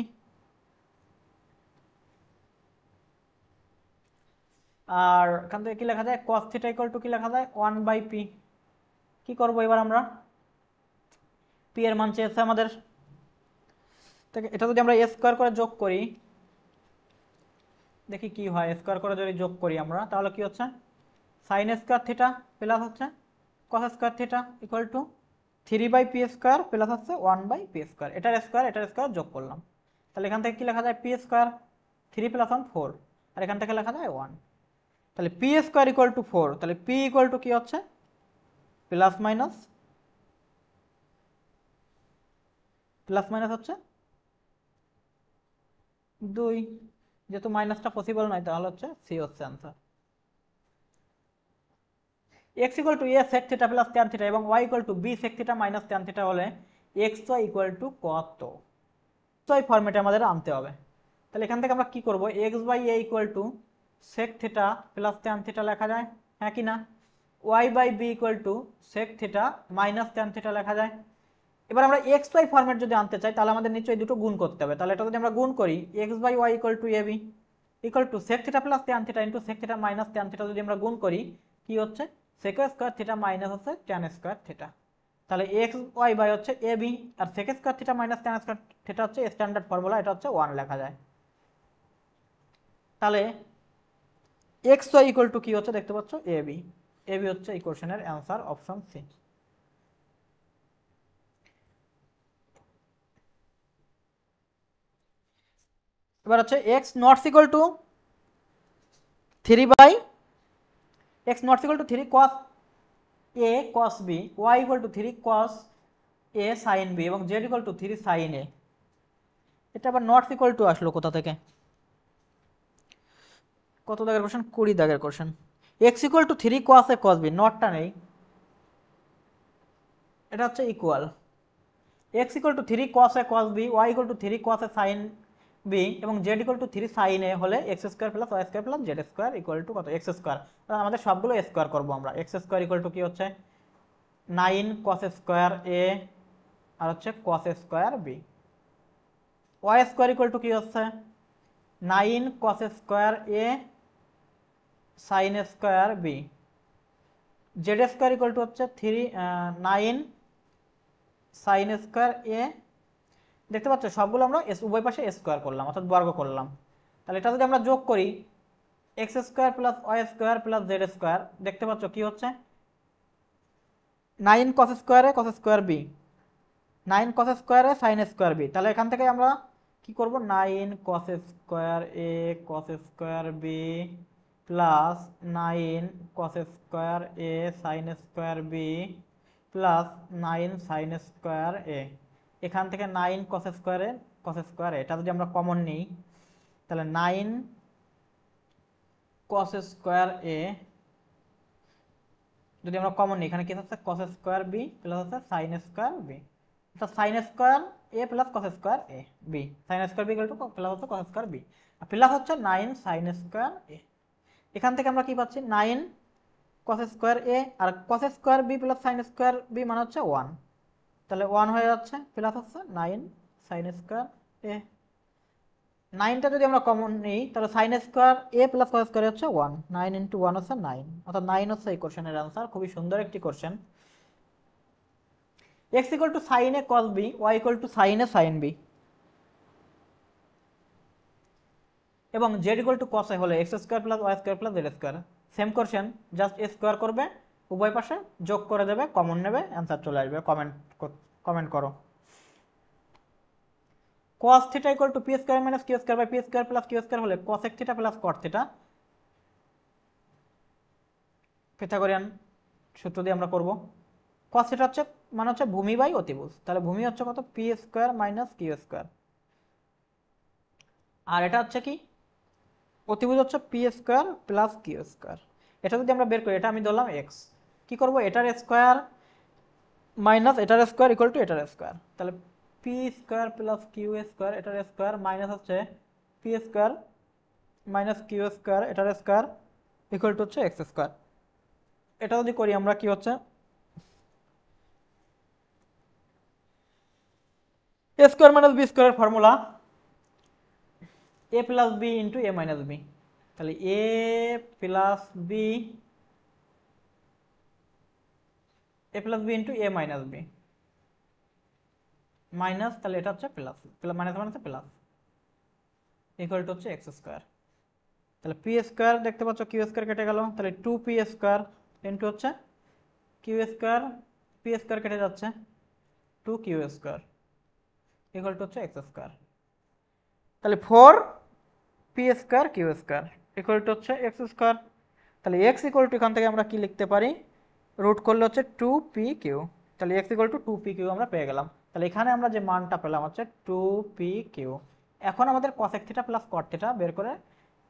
আর এখান থেকে কি লেখা যায় cos থিটা ইকুয়াল টু কি লেখা যায় 1/p। কি করব এবার আমরা, পি এর মান চেয়েছে আমাদের, এটা যদি আমরা স্কোয়ার করে যোগ করি দেখি কি হয়, স্কোয়ার করে যদি যোগ করি আমরা তাহলে কি হচ্ছে সাইন স্কোয়ার থিটা প্লাস হচ্ছে কস square theta equal two 3/p square plus হচ্ছে 1/p স্কোয়ার, এটার স্কোয়ার যোগ করলাম। তাহলে এখান থেকে কি লেখা যায় পি স্কোয়ার, 3 + 1 4, আর এখান থেকে লেখা যায় 1। তাহলে পি স্কোয়ার ইকুয়াল টু 4, তাহলে পি ইকুয়াল টু কি হচ্ছে প্লাস মাইনাস হচ্ছে 2, যেহেতু মাইনাসটা পসিবল নয় তাহলে হচ্ছে সি হচ্ছে answer. X equal to A sec theta plus tan theta এবং y equal to B sec theta minus tan theta হলে এক্স ওয়াই ইকুয়াল টু কত? ওয়াই ফরম্যাটে আমাদের আনতে হবে। তাহলে এখান থেকে আমরা কি করব, x by A equal to sec theta plus tan theta লেখা যায়, হ্যাঁ কি না? Y by B equal to sec theta minus tan theta লেখা যায়। এবার আমরা এক্স ওয়াই ফরম্যাট যদি আনতে চাই তাহলে আমাদের নিশ্চয়ই দুটো গুণ করতে হবে। তাহলে এটা যদি আমরা গুণ করি, x by y equal to A B equal to sec theta plus tan theta into sec theta minus tan theta যদি আমরা গুণ করি, কি হচ্ছে, সেক স্কোয়ার থিটা মাইনাস হচ্ছে ট্যান স্কোয়ার থিটা। তাহলে এক্স ওয়াই বাই হচ্ছে এ বি, আর sec square theta minus tan square theta হচ্ছে স্ট্যান্ডার্ড ফর্মুলা, এটা হচ্ছে 1 লেখা যায়। তাহলে এক্স ওয়াই ইকুয়াল টু কি হচ্ছে দেখতে পাচ্ছ, এ বি। এ বি হচ্ছে এই কোশ্চেনের অ্যান্সার, অপশন সি। এবার হচ্ছে x not equal to 3 by x not equal to 3 cos a cos b, y equal to 3 cos a sin b এবং z equal to 3 sin a। এটা আবার নট ইকুয়াল টু আসলো কোথা থেকে? কত দাগের কোশ্চেন? 20 দাগের question. x equal to 3 cos a cos b, নটটা নেই, এটা হচ্ছে equal. x equal to 3 cos a cos b, y equal to 3 cos a sin b এবং z equal to 3 sin a হলে x square plus y square plus z square equal to কত? x square. তাহলে আমাদের সবগুলো স্কয়ার করব আমরা। x স্কয়ার ইকুয়াল টু কি হচ্ছে 9 cos স্কয়ার a আর হচ্ছে cos square b। y square equal to কি হচ্ছে 9 cos square a sin square b। z square equal to হচ্ছে 9 sin স্কয়ার a। দেখতে পাচ্ছ সবগুলো আমরা উভয় পাশে স্কয়ার করলাম, অর্থাৎ বর্গ করলাম। তাহলে এটা যদি আমরা যোগ করি, x square plus Y square plus z square, দেখতে পাচ্ছ কি হচ্ছে 9 cos স্কোয়ারে cos স্কোয়ার বি, 9 cos স্কোয়ারে sin স্কোয়ার বি। তাহলে এখান থেকে আমরা কি করব, 9 cos square A cos square B plus 9 cos square A sin square B plus 9 sin square A. এখান থেকে 9 cos স্কোয়ারে cos স্কোয়ার এটা যদি আমরা কমন নিই, তাহলে 9 cos স্কোয়ার এ যদি আমরা কমন নিই, এখানে কি হচ্ছে cos স্কোয়ার বি প্লাস হচ্ছে sin স্কোয়ার বি, অর্থাৎ sin square A plus cos square A B, sin square B equal to plus হচ্ছে cos স্কোয়ার বি আর প্লাস হচ্ছে 9 sin স্কোয়ার এ। এখান থেকে আমরা কি পাচ্ছি 9 cos স্কোয়ার এ আর cos square B plus sin square B মানে হচ্ছে 1, তাহলে 1 হয়ে যাচ্ছে প্লাস হচ্ছে 9 sin স্কোয়ার এ। 9টা যদি আমরা কমন নিই তাহলে sin square A plus cos square হচ্ছে 1, 9 ইন্টু 1 হচ্ছে 9, অর্থাৎ 9 হচ্ছে এই কোশ্চেনের অ্যান্সার। খুবই সুন্দর একটি question. x equal to sin a cos b, y equal to sin a sin b এবং z equal to cos a হলে x square plus y square plus z square. Same question, just a square করবে, উভয় পাশে যোগ করে দেবে, কমন নেবে, অ্যান্সার চলে আসবে। কমেন্ট করো। cos theta equal to P square minus Q square by P square plus Q square হলে cosec theta plus cot theta, Pythagorean সূত্র দিয়ে আমরা করব। cos থিটা হচ্ছে মানে হচ্ছে ভূমি বাই অতিভুজ, তাহলে ভূমি হচ্ছে কত P square minus Q square, আর এটা হচ্ছে কি অতিভুজ হচ্ছে P square plus Q square. এটা যদি আমরা বের করি, এটা আমি ধরলাম এক্স, কি করব এটার স্কোয়ার মাইনাস এটার স্কোয়ার ইকুয়াল টু এটার স্কোয়ার, তাহলে P square plus Q square এটার স্কোয়ার মাইনাস হচ্ছে P square minus Q square এটার স্কোয়ার ইকুয়াল টু হচ্ছে এক্স স্কোয়ার। এটা যদি করি আমরা কি হচ্ছে এ স্কোয়ার মাইনাস বি স্কোয়ারের formula A plus B into A minus B, তাহলে এ plus B into A minus B minus, তাহলে এটা হচ্ছে প্লাস, মাইনাস মানে হচ্ছে প্লাস ইকুয়াল টু হচ্ছে এক্স স্কোয়ার। তাহলে পি স্কোয়ার দেখতে পাচ্ছ কিউ স্কোয়ার কেটে গেল, তাহলে 2p স্কোয়ার ইন্টু হচ্ছে কিউ স্কোয়ার, পি স্কোয়ার কেটে যাচ্ছে 2q স্কোয়ার ইকুয়াল টু হচ্ছে এক্স স্কোয়ার। তাহলে 4p square Q square equal to হচ্ছে এক্স স্কোয়ার। তাহলে এক্স ইকুয়াল টু এখান থেকে আমরা কি লিখতে পারি, রুট করলে হচ্ছে 2pq, তাহলে এক্স ইকুয়াল টু 2pq আমরা পেয়ে গেলাম। তাহলে এখানে আমরা যে মানটা পেলাম হচ্ছে 2pq। এখন আমাদের cosec theta plus cot theta বের করে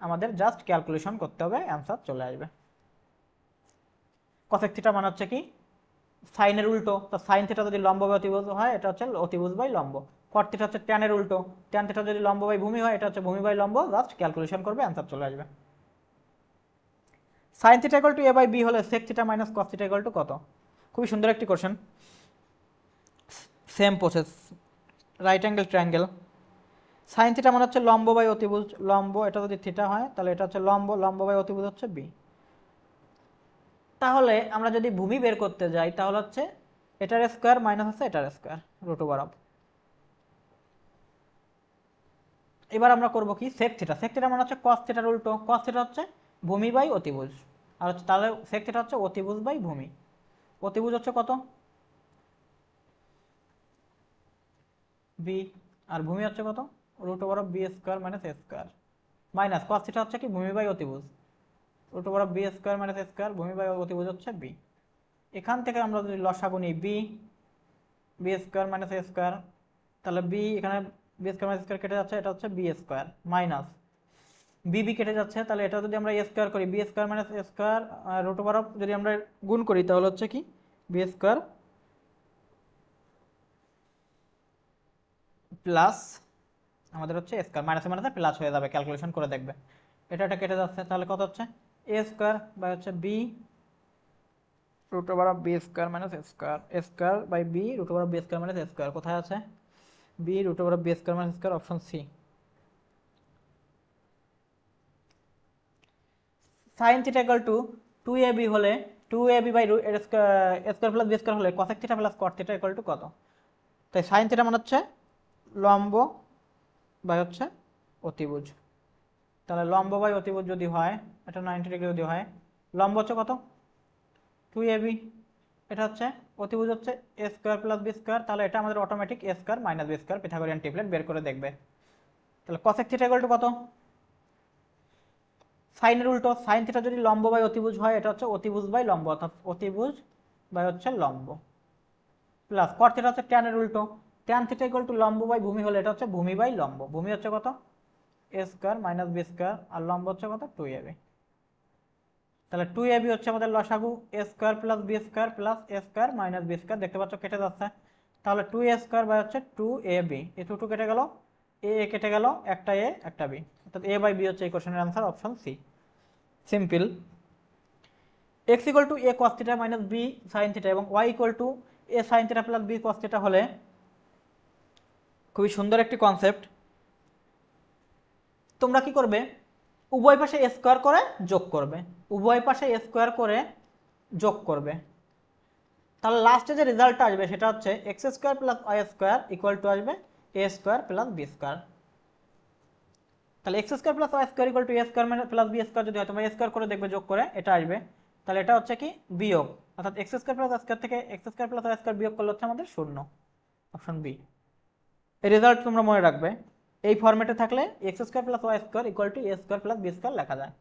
আমাদের জাস্ট ক্যালকুলেশন করতে হবে, অ্যান্সার চলে আসবে। cosec থিটা মানে হচ্ছে কি সাইনের উল্টো, তো সাইন থিটা যদি লম্ব বা অতিভুজ হয় এটা হচ্ছে অতিভুজ বাই লম্ব, কট থিটা হচ্ছে ট্যানের উল্টো, ট্যান থিটা যদি লম্ব বাই ভূমি হয়, এটা হচ্ছে ভূমি বাই লম্ব, জাস্ট ক্যালকুলেশন করবে, অ্যান্সার চলে আসবে। Sine theta equal to A by B হলে sec theta minus cos theta equal to কত? খুবই সুন্দর একটি question, same process, right angle triangle. Sine theta মানে হচ্ছে লম্ব বাই অতিভুজ, লম্ব এটা যদি থিটা হয় তাহলে এটা হচ্ছে লম্ব, লম্ব বাই অতিভুজ হচ্ছে বি। তাহলে আমরা যদি ভূমি বের করতে যাই তাহলে হচ্ছে এটার স্কোয়ার মাইনাস হচ্ছে এটার স্কোয়ার, রুট ওভার অফ। এবার আমরা করব কি, সেক থিটা, সেক থিটা মানে হচ্ছে কস থিটার উল্টো, কস থিটা হচ্ছে ভূমি বাই অতিভুজ, আর হচ্ছে তাহলে সেক থিটা হচ্ছে অতিভুজ বাই ভূমি। অতিভুজ হচ্ছে কত? বি, আর ভূমি হচ্ছে কত? Root over of B square minus A square, minus cos theta হচ্ছে কি ভূমি বাই অতিভুজ, root over of B square minus A square, ভূমি বাই অতিভুজ হচ্ছে বি। এখান থেকে আমরা যদি লসাগু নিই B, B square minus A square, তাহলে বি এখানে বি স্কোয়ার মাইনাস স্কোয়ার কেটে যাচ্ছে, এটা হচ্ছে B square minus B B কেটে যাচ্ছে, তাহলে এটা যদি আমরা এ স্কোয়ার করি, B square minus A square root over of যদি আমরা গুণ করি তাহলে হচ্ছে কি বি স্কোয়ার প্লাস আমাদের হচ্ছে এ স্কোয়ার, মাইনাসে মাইনাসে প্লাস হয়ে যাবে, ক্যালকুলেশন করে দেখবে, এটা কেটে যাচ্ছে, তাহলে কত হচ্ছে এ স্কোয়ার বাই হচ্ছে B root over of B square minus A square, A square by B root over of B square minus A square, কোথায় আছে B root over of B square minus square, option C. Sine theta equal to 2ab হলে 2ab by square plus B square হলে cosec theta plus cot theta equal to কত? তাই সাইন থিটা মানে হচ্ছে লম্ব বাই হচ্ছে অতিভুজ, তাহলে লম্ব বাই অতিভুজ যদি হয়, এটা 90 ডিগ্রি যদি হয়, লম্ব হচ্ছে কত 2ab, এটা হচ্ছে অতিভুজ হচ্ছে A square plus B square, তাহলে এটা আমাদের automatic A square minus B square Pythagorean triplet বের করে দেখবে। তাহলে কসেক থিটা ইকুয়াল টু কত? সাইনের উল্টো, সাইন থিটা যদি লম্ব বাই অতিভুজ হয়, এটা হচ্ছে অতিভুজ বাই লম্ব, অর্থাৎ অতিভুজ বাই হচ্ছে লম্ব, প্লাস কট থিটা হচ্ছে ট্যানের উল্টো, ট্যান থিটা ইকুয়াল টু লম্ব বাই ভূমি হলে এটা হচ্ছে ভূমি বাই লম্ব, ভূমি হচ্ছে কত A square minus B square, আর লম্ব হচ্ছে কত 2ab। তাহলে 2ab হচ্ছে আমাদের লসাগু A square plus B square plus A square minus B square, দেখতে পাচ্ছ কেটে যাচ্ছে, তাহলে 2a স্কোয়ার বাই হচ্ছে 2ab, এই 2 কেটে গেল, এ কেটে গেল, একটা এ একটা বি, অর্থাৎ এ বাই বি হচ্ছে এই কোশ্চেনের answer, option C. Simple. x equal to A cos theta minus B sine theta এবং y equal to A sine theta plus B cos theta হলে, খুবই সুন্দর একটি কনসেপ্ট, তোমরা কি করবে, উভয় পাশে স্কোয়ার করে যোগ করবে, উভয় পাশে স্কোয়ার করে যোগ করবে, তাহলে লাস্টে যে রেজাল্টটা আসবে সেটা হচ্ছে x square plus Y square equal to আসবে A square plus B square. তাহলে x square plus Y square equal to A square plus B square যদি হয়, তোমরা স্কোয়ার করে দেখবে যোগ করে এটা আসবে, তাহলে এটা হচ্ছে কি বিয়োগ, অর্থাৎ x square plus Y square থেকে x square plus Y square বিয়োগ করলে হচ্ছে আমাদের শূন্য, অপশন বি। এই রেজাল্ট তোমরা মনে রাখবে, এই ফরম্যাটে থাকলে X square plus Y square equal to A square plus B square লেখা যায়।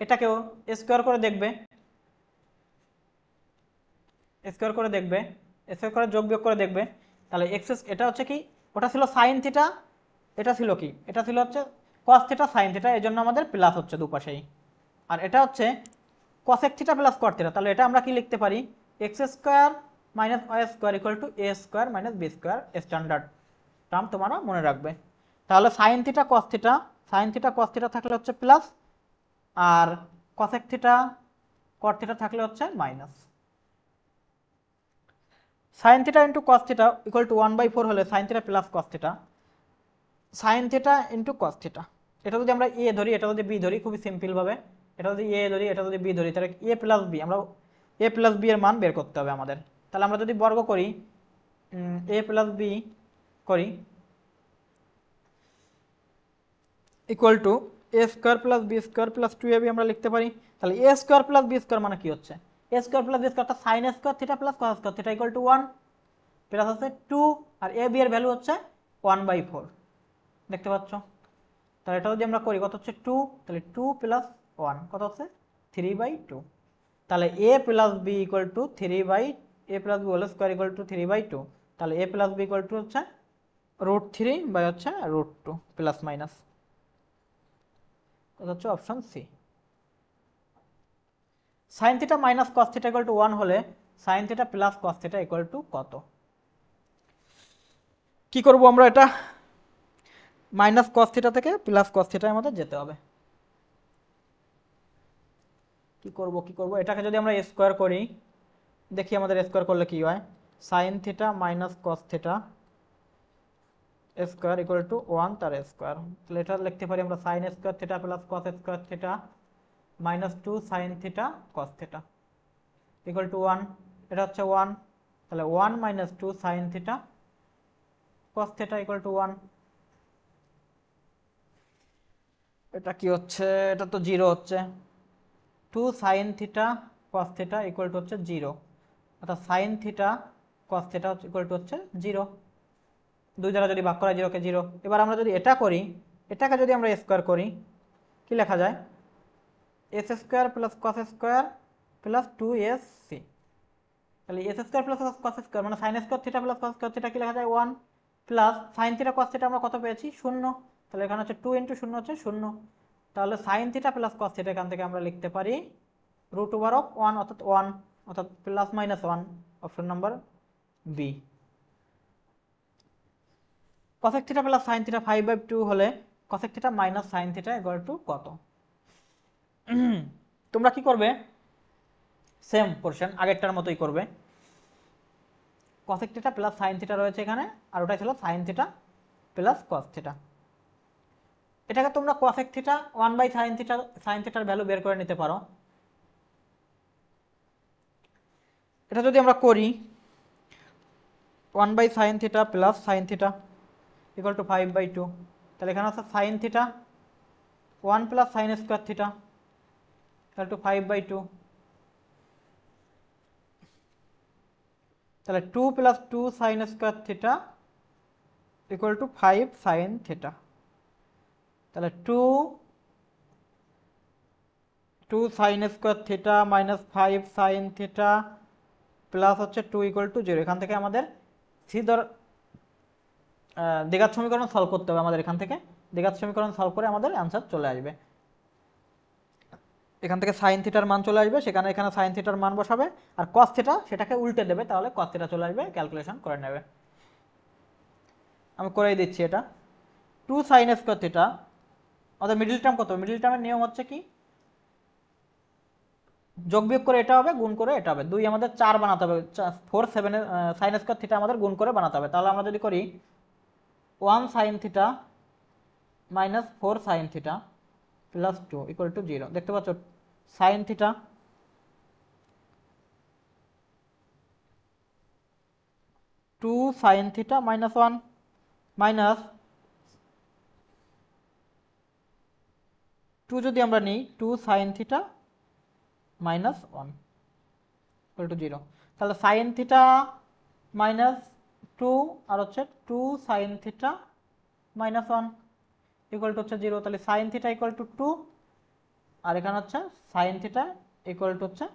এটাকেও স্কোয়ার করে দেখবে, স্কোয়ার করে দেখবে, স্কোয়ার করে যোগ বিয়োগ করে দেখবে, তাহলে এক্স, এটা হচ্ছে কি, ওটা ছিল সাইন থিটা, এটা ছিল কি, এটা ছিল হচ্ছে কস থিটা সাইন থিটা, এই জন্য আমাদের প্লাস হচ্ছে দুপাশেই, আর এটা হচ্ছে cosec theta plus cot theta, তাহলে এটা আমরা কি লিখতে পারি, X square minus Y square equal to A square minus B square, standard term তোমরা মনে রাখবে। তাহলে sine theta cos theta, sine theta cos theta থাকলে হচ্ছে প্লাস, আর কসেক থিটা কট থিটা থাকলে হচ্ছে minus. Sine theta into cos theta equal to 1/4 হলে sine theta plus cos theta, sine theta into cos theta, এটা যদি আমরা এ ধরি, এটা যদি বি ধরি, খুবই সিম্পল ভাবে, এটা যদি এ ধরি, এটা যদি বি ধরি, তাহলে এ প্লাস বি, আমরা এ প্লাস বি এর মান বের করতে হবে আমাদের, তাহলে আমরা যদি বর্গ করি, এ প্লাস বি করি equal to A square plus B square plus 2ab আমরা লিখতে পারি, তাহলে A square plus B square মানে কি হচ্ছে, এ স্কোয়ার প্লাস বি স্কোয়ারটা sine square theta plus cos square theta equal to 1 plus হচ্ছে 2, আর এ বি এর ভ্যালু হচ্ছে 1/4, দেখতে পাচ্ছ, তাহলে এটা যদি আমরা করি কত হচ্ছে 2, তাহলে 2 প্লাস 1 কত হচ্ছে 3/2, তাহলে এ plus b equal to 3 a plus b whole square equal to 3/2, তাহলে এ প্লাস বি ইকুয়াল টু হচ্ছে √3 বাই হচ্ছে √2 প্লাস মাইনাস, কত হচ্ছে option C. Sine theta minus cos theta equal to 1 হলে sine theta plus cos theta equal to কত। কি করব আমরা, এটা মাইনাস কস থিটা থেকে প্লাস কস থিটায় আমাদের যেতে হবে। কি করব, এটাকে যদি আমরা স্কোয়ার করি, দেখি আমাদের স্কোয়ার করলে কি হয়। Sign theta minus cos theta square equal to 1 তার স্কোয়ার। তাহলে এটা লিখতে পারি আমরা sign square theta plus cos square theta minus 2 sign theta cos theta equal to 1। এটা হচ্ছে 1, তাহলে 1 minus 2 sign theta cos theta equal to 1। এটা কি হচ্ছে, এটা তো 0 হচ্ছে। 2 sign theta cos theta equal to হচ্ছে 0, অর্থাৎ sign theta cos theta equal to হচ্ছে 0। 2 দ্বারা যদি ভাগ করা 0 কে 0। এবার আমরা যদি এটা করি, এটাকে যদি আমরা স্কোয়ার করি, কি লেখা যায়, s square plus cos square plus 2sc। তাহলে s square plus cos square মানে sine square theta plus cos square theta কি লেখা যায় 1 plus sine theta cos theta আমরা কত পেয়েছি 0। তাহলে এখানে হচ্ছে 2 ইন্টু 0 হচ্ছে 0। তাহলে sine theta plus cos theta এখান থেকে আমরা লিখতে পারি রুট ওভার অফ 1 অর্থাৎ 1, অর্থাৎ plus minus 1, option number B. Cosec theta plus sine theta 5/2 হলে cosec theta minus sine theta equal to কত। তোমরা কি করবে, সেম পোরশন আগেরটার মতোই করবে। Cosec theta plus sine theta রয়েছে এখানে, আর ওটাই ছিল sine theta plus cos theta. এটাকে তোমরা cosec theta 1/sin theta sine থিটার ভ্যালু বের করে নিতে পারো। এটা যদি আমরা করি 1/sin theta plus sine theta equal two 5/2, তাহলে এখানে আছে sign theta 1 plus sign square theta equal two 5/2, তাহলে 2 plus 2 sign square theta equal to 5 sine theta. তাহলে 2 sign square theta minus 5 sign theta plus হচ্ছে 2 ইকুয়াল টু 0। এখান থেকে আমাদের সিধর দ্বিঘাত সমীকরণ সলভ করতে হবে। আমাদের এখান থেকে দ্বিঘাত সমীকরণ সলভ করে আমাদের অ্যান্সার চলে আসবে। এখান থেকে সাইন থিটার মান চলে আসবে, সেখানে এখানে সাইন থিটার মান বসাবে, আর কস থিটা সেটাকে উল্টে দেবে, তাহলে কস থিটা চলে আসবে, ক্যালকুলেশন করে নেবে। আমি করেই দিচ্ছি এটা। 2 সাইন স্কোয়ার থিটা, আমাদের মিডল টার্ম কত, মিডল টার্মের নিয়ম হচ্ছে কি, যোগ বিয়োগ করে এটা হবে, গুণ করে এটা হবে। 2 আমাদের 4 বানাতে হবে, 4 7 সাইন স্কোয়ার থিটা আমাদের গুণ করে বানাতে হবে। তাহলে আমরা যদি করি 1 sign theta minus 4 sign theta plus 2 equal to 0। দেখতে পাচ্ছ sine theta 2 sign theta minus 1 minus 2 যদি আমরা নিই 2 sign theta minus 1 equal to 0। তাহলে সাইন থিটা মাইনাস 2 আর হচ্ছে 2 sign theta minus 1 equal to হচ্ছে 0। তাহলে সাইন থিটা ইকুয়াল টু 2 আর এখানে হচ্ছে সাইন থিটা ইকুয়াল টু হচ্ছে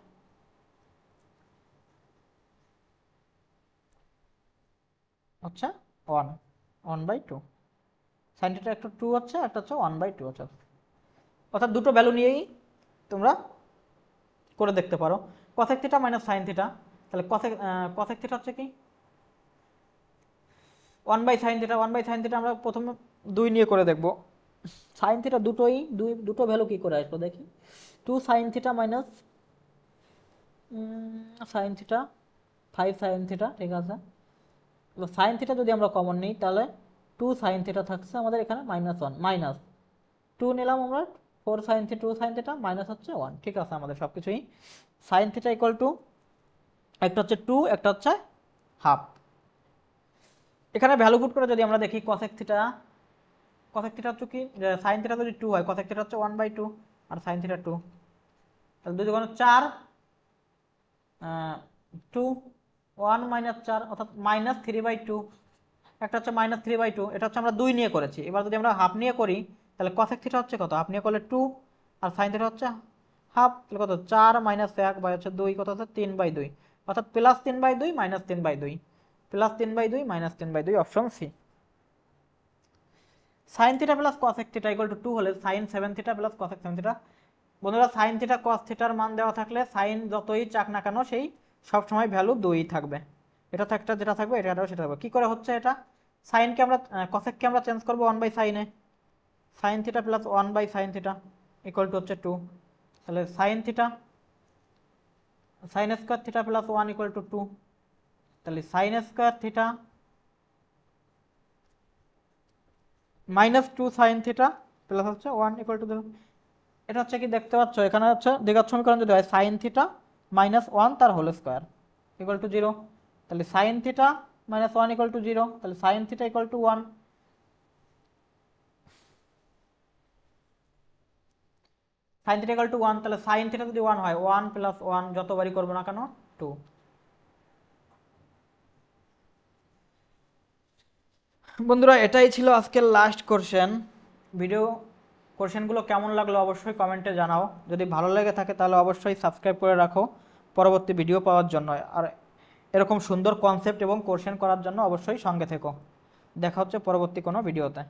1 1/2। সাইন থিটা একটা 2 হচ্ছে, একটা হচ্ছে 1/2 হচ্ছে, অর্থাৎ দুটো ভ্যালু নিয়েই তোমরা করে দেখতে পারো। Cosec theta minus sine theta, তাহলে কসেক থিটা হচ্ছে কি 1/sin থিটা। 1/sin থিটা আমরা প্রথমে 2 নিয়ে করে দেখব। সাইন থিটা দুটো ভ্যালু কি করে আসলো দেখি। 2 sign theta minus sine theta 5 sine theta, ঠিক আছে। এবার সাইন থিটা যদি আমরা কমন নিই তাহলে 2 সাইন থিটা থাকছে আমাদের এখানে মাইনাস 1, মাইনাস 2 নিলাম আমরা 4 sine theta 2 sign theta minus হচ্ছে 1, ঠিক আছে। আমাদের সব কিছুই সাইন থিটা ইকুয়াল টু একটা হচ্ছে 2, একটা হচ্ছে হাফ। এখানে ভ্যালু পুট করে যদি আমরা দেখি কসেক থিটা হচ্ছে কি, সাইন থিটা যদি 2 হয়, কসেক থিটা হচ্ছে 1/2 আর সাইন থিটা 2, তাহলে 2 দুগুণ 4, 2 1 মাইনাস 4 অর্থাৎ মাইনাস 3/2। একটা হচ্ছে মাইনাস 3/2, এটা হচ্ছে আমরা 2 নিয়ে করেছি। এবার যদি আমরা হাফ নিয়ে করি তাহলে কসেক থিটা হচ্ছে কত, হাফ নিয়ে করলে 2 আর সাইন থিটা হচ্ছে হাফ, তাহলে কত 4 মাইনাস 1 বাই হচ্ছে 2 কত হচ্ছে 3/2, অর্থাৎ plus 3/2 minus 3/2, plus 3/2 minus 3/2, option C. Sine theta plus cosec theta equal to 2 হলে sine 7 theta plus cosec 7 theta. বন্ধুরা সাইন থিটা কস থিটার মান দেওয়া থাকলে সাইন যতই চাক না কেন সেই সবসময় ভ্যালু 2 থাকবে। এটা তো একটা যেটা থাকবে, এটাও সেটা থাকবে। কী করে হচ্ছে এটা? সাইনকে আমরা কসেককে আমরা চেঞ্জ করবো 1/sin A, sine theta plus 1/sin theta equal to হচ্ছে 2। তাহলে sine theta sine square theta plus 1 equal to 2। তাহলে sign square theta -2 sign theta plus হচ্ছে 1 ইকুয়াল টু 0। এটা হচ্ছে কি দেখতে পাচ্ছ, এখানে হচ্ছে দ্বিঘাত সমীকরণ যদি হয় সাইন থিটা -1 তার হোল স্কোয়ার ইকুয়াল টু 0। তাহলে সাইন থিটা -1 ইকুয়াল টু 0, তাহলে sine theta equal to 1। Sign theta equal to 1, তাহলে সাইন থিটা যদি 1 হয় 1 প্লাস 1 যতবারই করবো না কেন 2। বন্ধুরা এটাই ছিল আজকের লাস্ট কোশ্চেন। ভিডিও কোশ্চেনগুলো কেমন লাগলো অবশ্যই কমেন্টে জানাও। যদি ভালো লেগে থাকে তাহলে অবশ্যই সাবস্ক্রাইব করে রাখো পরবর্তী ভিডিও পাওয়ার জন্য। আর এরকম সুন্দর কনসেপ্ট এবং কোশ্চেন করার জন্য অবশ্যই সঙ্গে থেকো। দেখা হচ্ছে পরবর্তী কোনো ভিডিওতে।